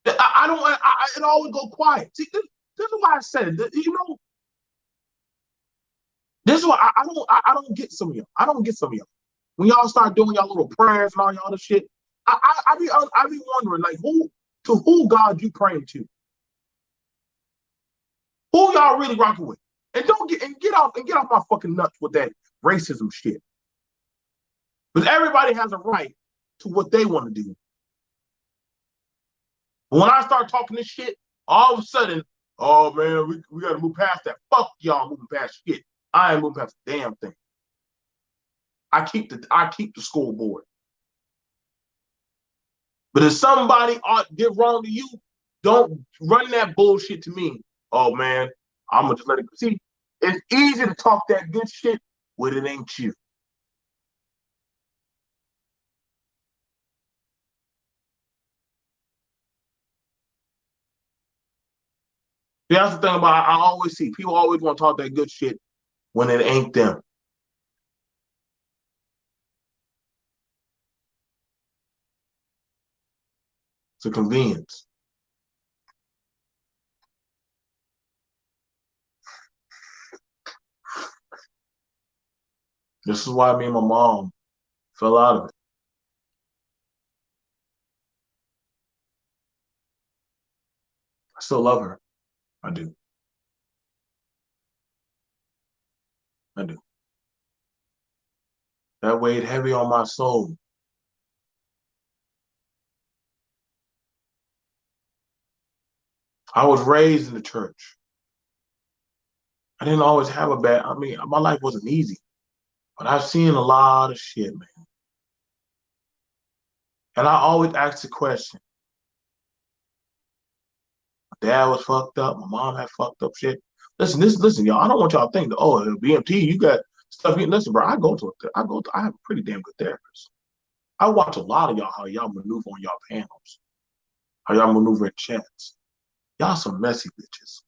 Speaker 1: I don't. It always go quiet. See, this is why I said it. You know, this is why I don't get some of y'all. I don't get some of y'all. When y'all start doing y'all little prayers and all y'all other shit, I be wondering like who God you praying to? Who y'all really rocking with? And don't get off my fucking nuts with that racism shit. Because everybody has a right to what they want to do. But when I start talking this shit, all of a sudden, oh man, we gotta move past that. Fuck y'all moving past shit. I ain't moving past the damn thing. I keep the scoreboard. But if somebody did wrong to you, don't run that bullshit to me. Oh man, I'm gonna just let it go. See, it's easy to talk that good shit when it ain't you. See, that's the thing about I always see people always want to talk that good shit when it ain't them. It's a convenience. This is why me and my mom fell out of it. I still love her. I do. I do. That weighed heavy on my soul. I was raised in the church. I didn't always have a bad, I mean, my life wasn't easy, but I've seen a lot of shit, man. And I always ask the question, my dad was fucked up, my mom had fucked up shit. Listen, y'all, I don't want y'all to think that, oh, BMT, you got stuff. Listen, bro, I have a pretty damn good therapist. I watch a lot of y'all, how y'all maneuver on y'all panels, how y'all maneuver in chats. Y'all some messy bitches.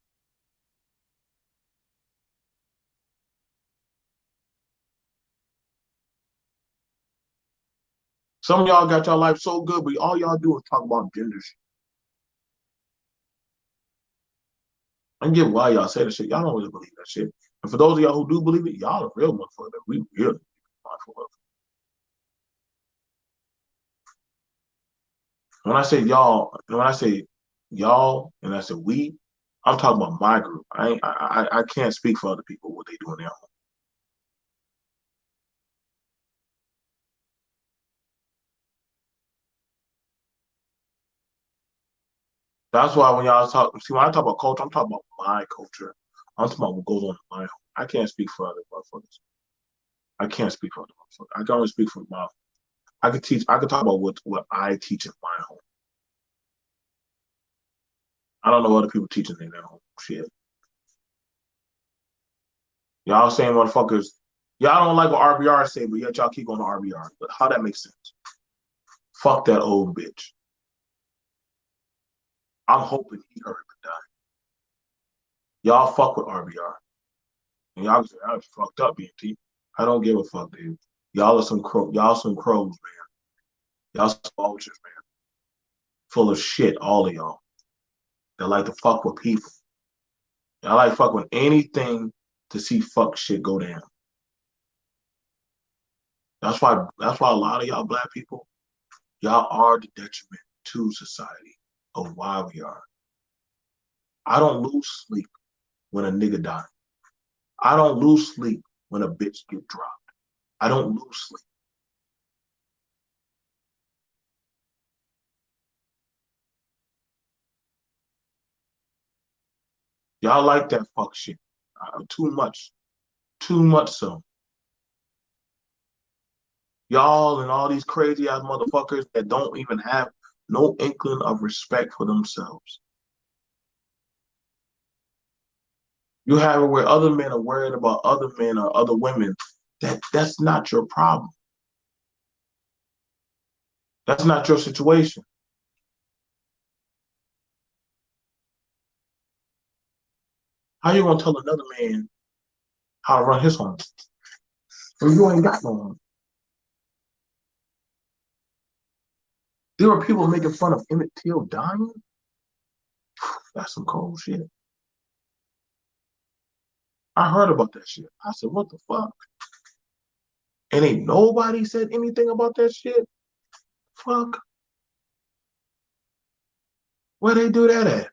Speaker 1: Some of y'all got y'all life so good, but all y'all do is talk about gender shit. I get why y'all say that shit. Y'all don't really believe that shit. And for those of y'all who do believe it, y'all are real motherfuckers. We really mindful of. When I say y'all, and when I say y'all, and I say we, I'm talking about my group. I can't speak for other people what they do in their home. That's why when y'all talk, see when I talk about culture, I'm talking about my culture. I'm talking about what goes on in my home. I can't speak for other motherfuckers. I can't speak for other motherfuckers. I can only speak for my. I could teach. I could talk about what I teach in my home. I don't know other people teaching in their home. Shit. Y'all saying motherfuckers, y'all don't like what RBR say, but yet y'all keep on the RBR. But how that makes sense? Fuck that old bitch. I'm hoping he hurt and die. Y'all fuck with RBR. And y'all say, I was fucked up, BT. I don't give a fuck, dude. Y'all some crows, man. Y'all some vultures, man. Full of shit, all of y'all. That like to fuck with people. Y'all like fuck with anything to see fuck shit go down. That's why a lot of y'all black people, y'all are the detriment to society of why we are. I don't lose sleep when a nigga die. I don't lose sleep when a bitch get dropped. I don't lose sleep. Y'all like that fuck shit. Too much. Too much so. Y'all and all these crazy ass motherfuckers that don't even have no inkling of respect for themselves. You have it where other men are worried about other men or other women That's not your problem. That's not your situation. How you gonna tell another man how to run his home when you ain't got no home? There are people making fun of Emmett Till dying. That's some cold shit. I heard about that shit. I said, what the fuck? And ain't nobody said anything about that shit. Fuck. Where they do that at?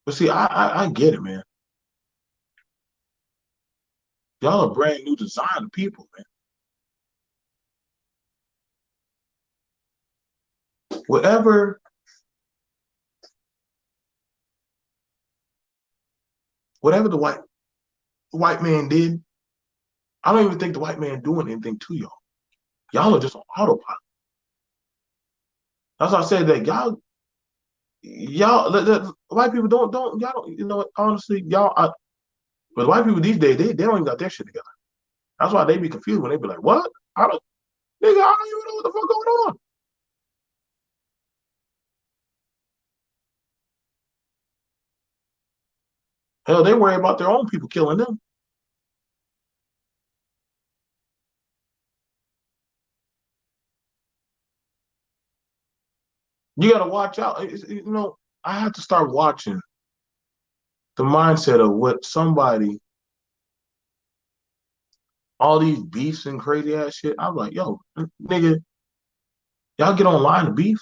Speaker 1: But see, I get it, man. Y'all are brand new design people, man. Whatever, whatever the white man did, I don't even think the white man doing anything to y'all. Y'all are just on autopilot. That's why I said that y'all, the white people y'all don't, honestly, but white people these days, they don't even got their shit together. That's why they be confused when they be like, what? I don't, nigga, I don't even know what the fuck going on. Hell, they worry about their own people killing them. You gotta watch out. I have to start watching the mindset of what somebody, all these beefs and crazy ass shit. I'm like, yo, nigga, y'all get online to beef.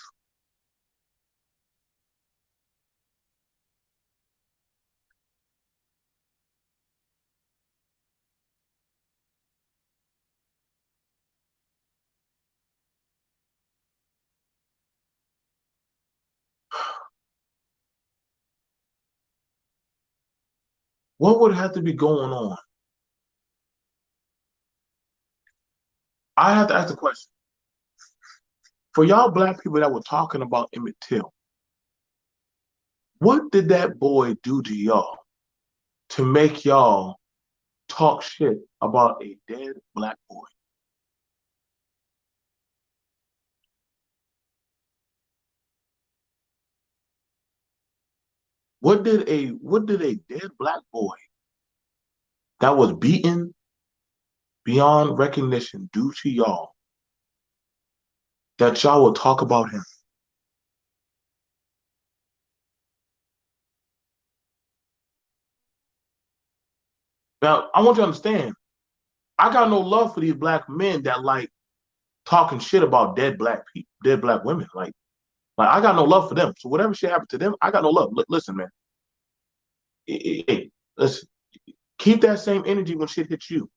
Speaker 1: What would have to be going on? I have to ask the question. For y'all black people that were talking about Emmett Till, what did that boy do to y'all to make y'all talk shit about a dead black boy? What did a dead black boy that was beaten beyond recognition do to y'all that y'all will talk about him? Now, I want you to understand, I got no love for these black men that like talking shit about dead black people, dead black women. Like I got no love for them. So whatever shit happened to them, I got no love. Listen, man. Listen. Keep that same energy when shit hits you.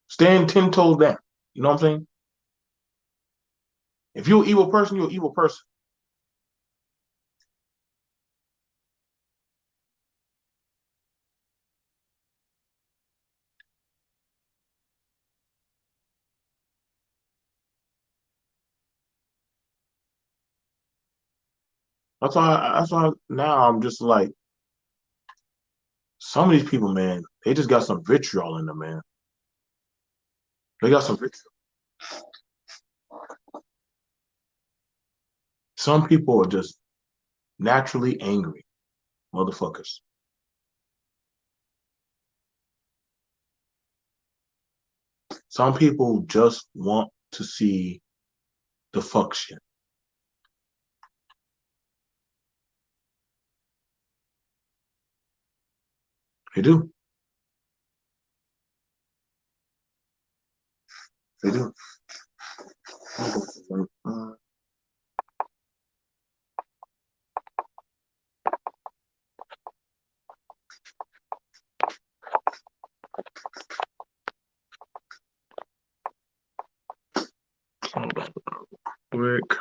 Speaker 1: Stand 10 toes down. You know what I'm saying? If you're an evil person, you're an evil person. That's why now I'm just like, some of these people, man, they just got some vitriol in them, man. They got some vitriol. Some people are just naturally angry motherfuckers. Some people just want to see the fuck shit. They do. They do. Quick.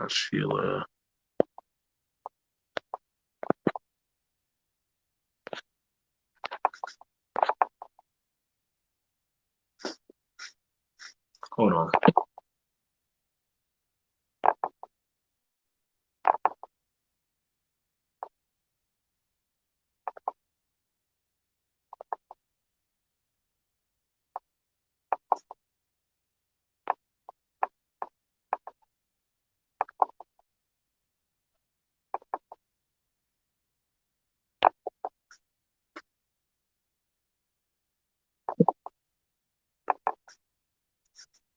Speaker 1: Sheila. Hold on.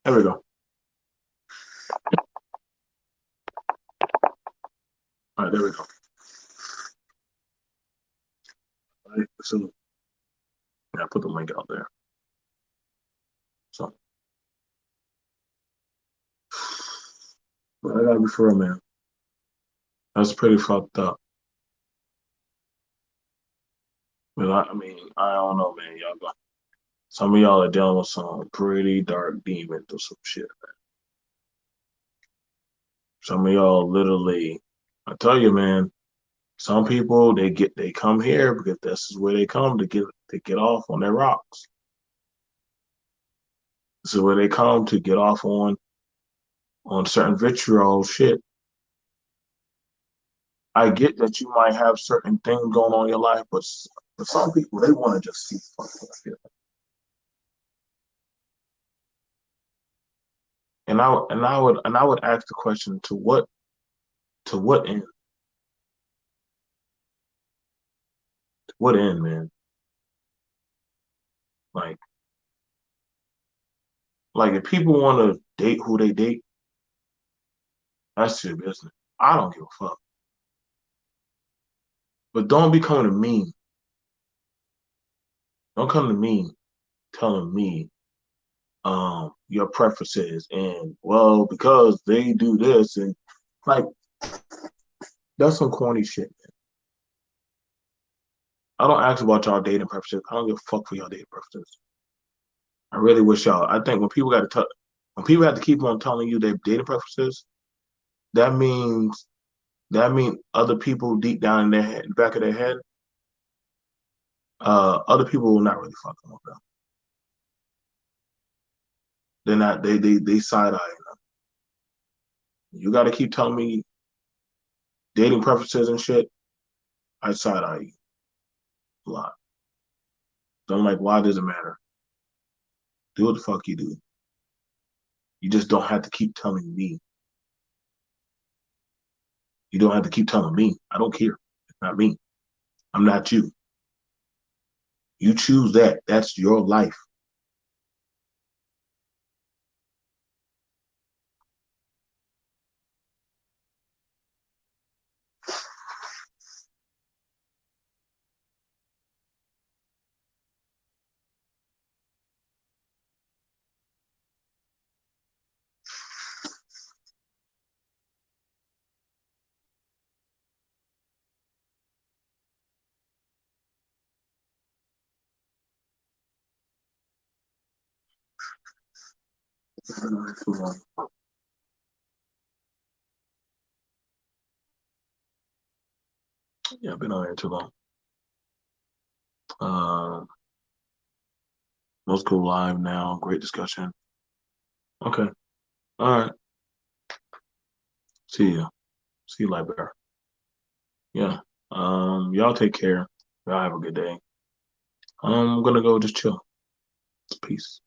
Speaker 1: There we go. All right, there we go. All right, so yeah, I put the link out there. So, but I gotta be for real, man. That's pretty fucked up. But I mean, I don't know, man. Some of y'all are dealing with some pretty dark demons or some shit. Some of y'all literally, I tell you, man. Some people they come here because this is where they come to get off on their rocks. This is where they come to get off on certain vitriol shit. I get that you might have certain things going on in your life, but for some people they want to just see fucking shit. And I would ask the question to what end? To what end, man? Like like if people want to date who they date, that's your business. I don't give a fuck. But don't be coming to me. Don't come to me telling me your preferences and well because they do this and like that's some corny shit, man. I don't ask about y'all dating preferences. I don't give a fuck for y'all dating preferences. I really wish y'all. I think when people have to keep on telling you their dating preferences, that means other people deep down in their head, back of their head, other people will not really fuck them with them. They're not. They side eyeing them. You got to keep telling me dating preferences and shit. I side eye you a lot. So I'm like, why does it matter? Do what the fuck you do. You just don't have to keep telling me. You don't have to keep telling me. I don't care. It's not me. I'm not you. You choose that. That's your life. Yeah, I've been on here too long. Let's go live now. Great discussion. Okay. All right. See ya. See you later. Yeah. Y'all take care. Y'all have a good day. I'm gonna go just chill. Peace.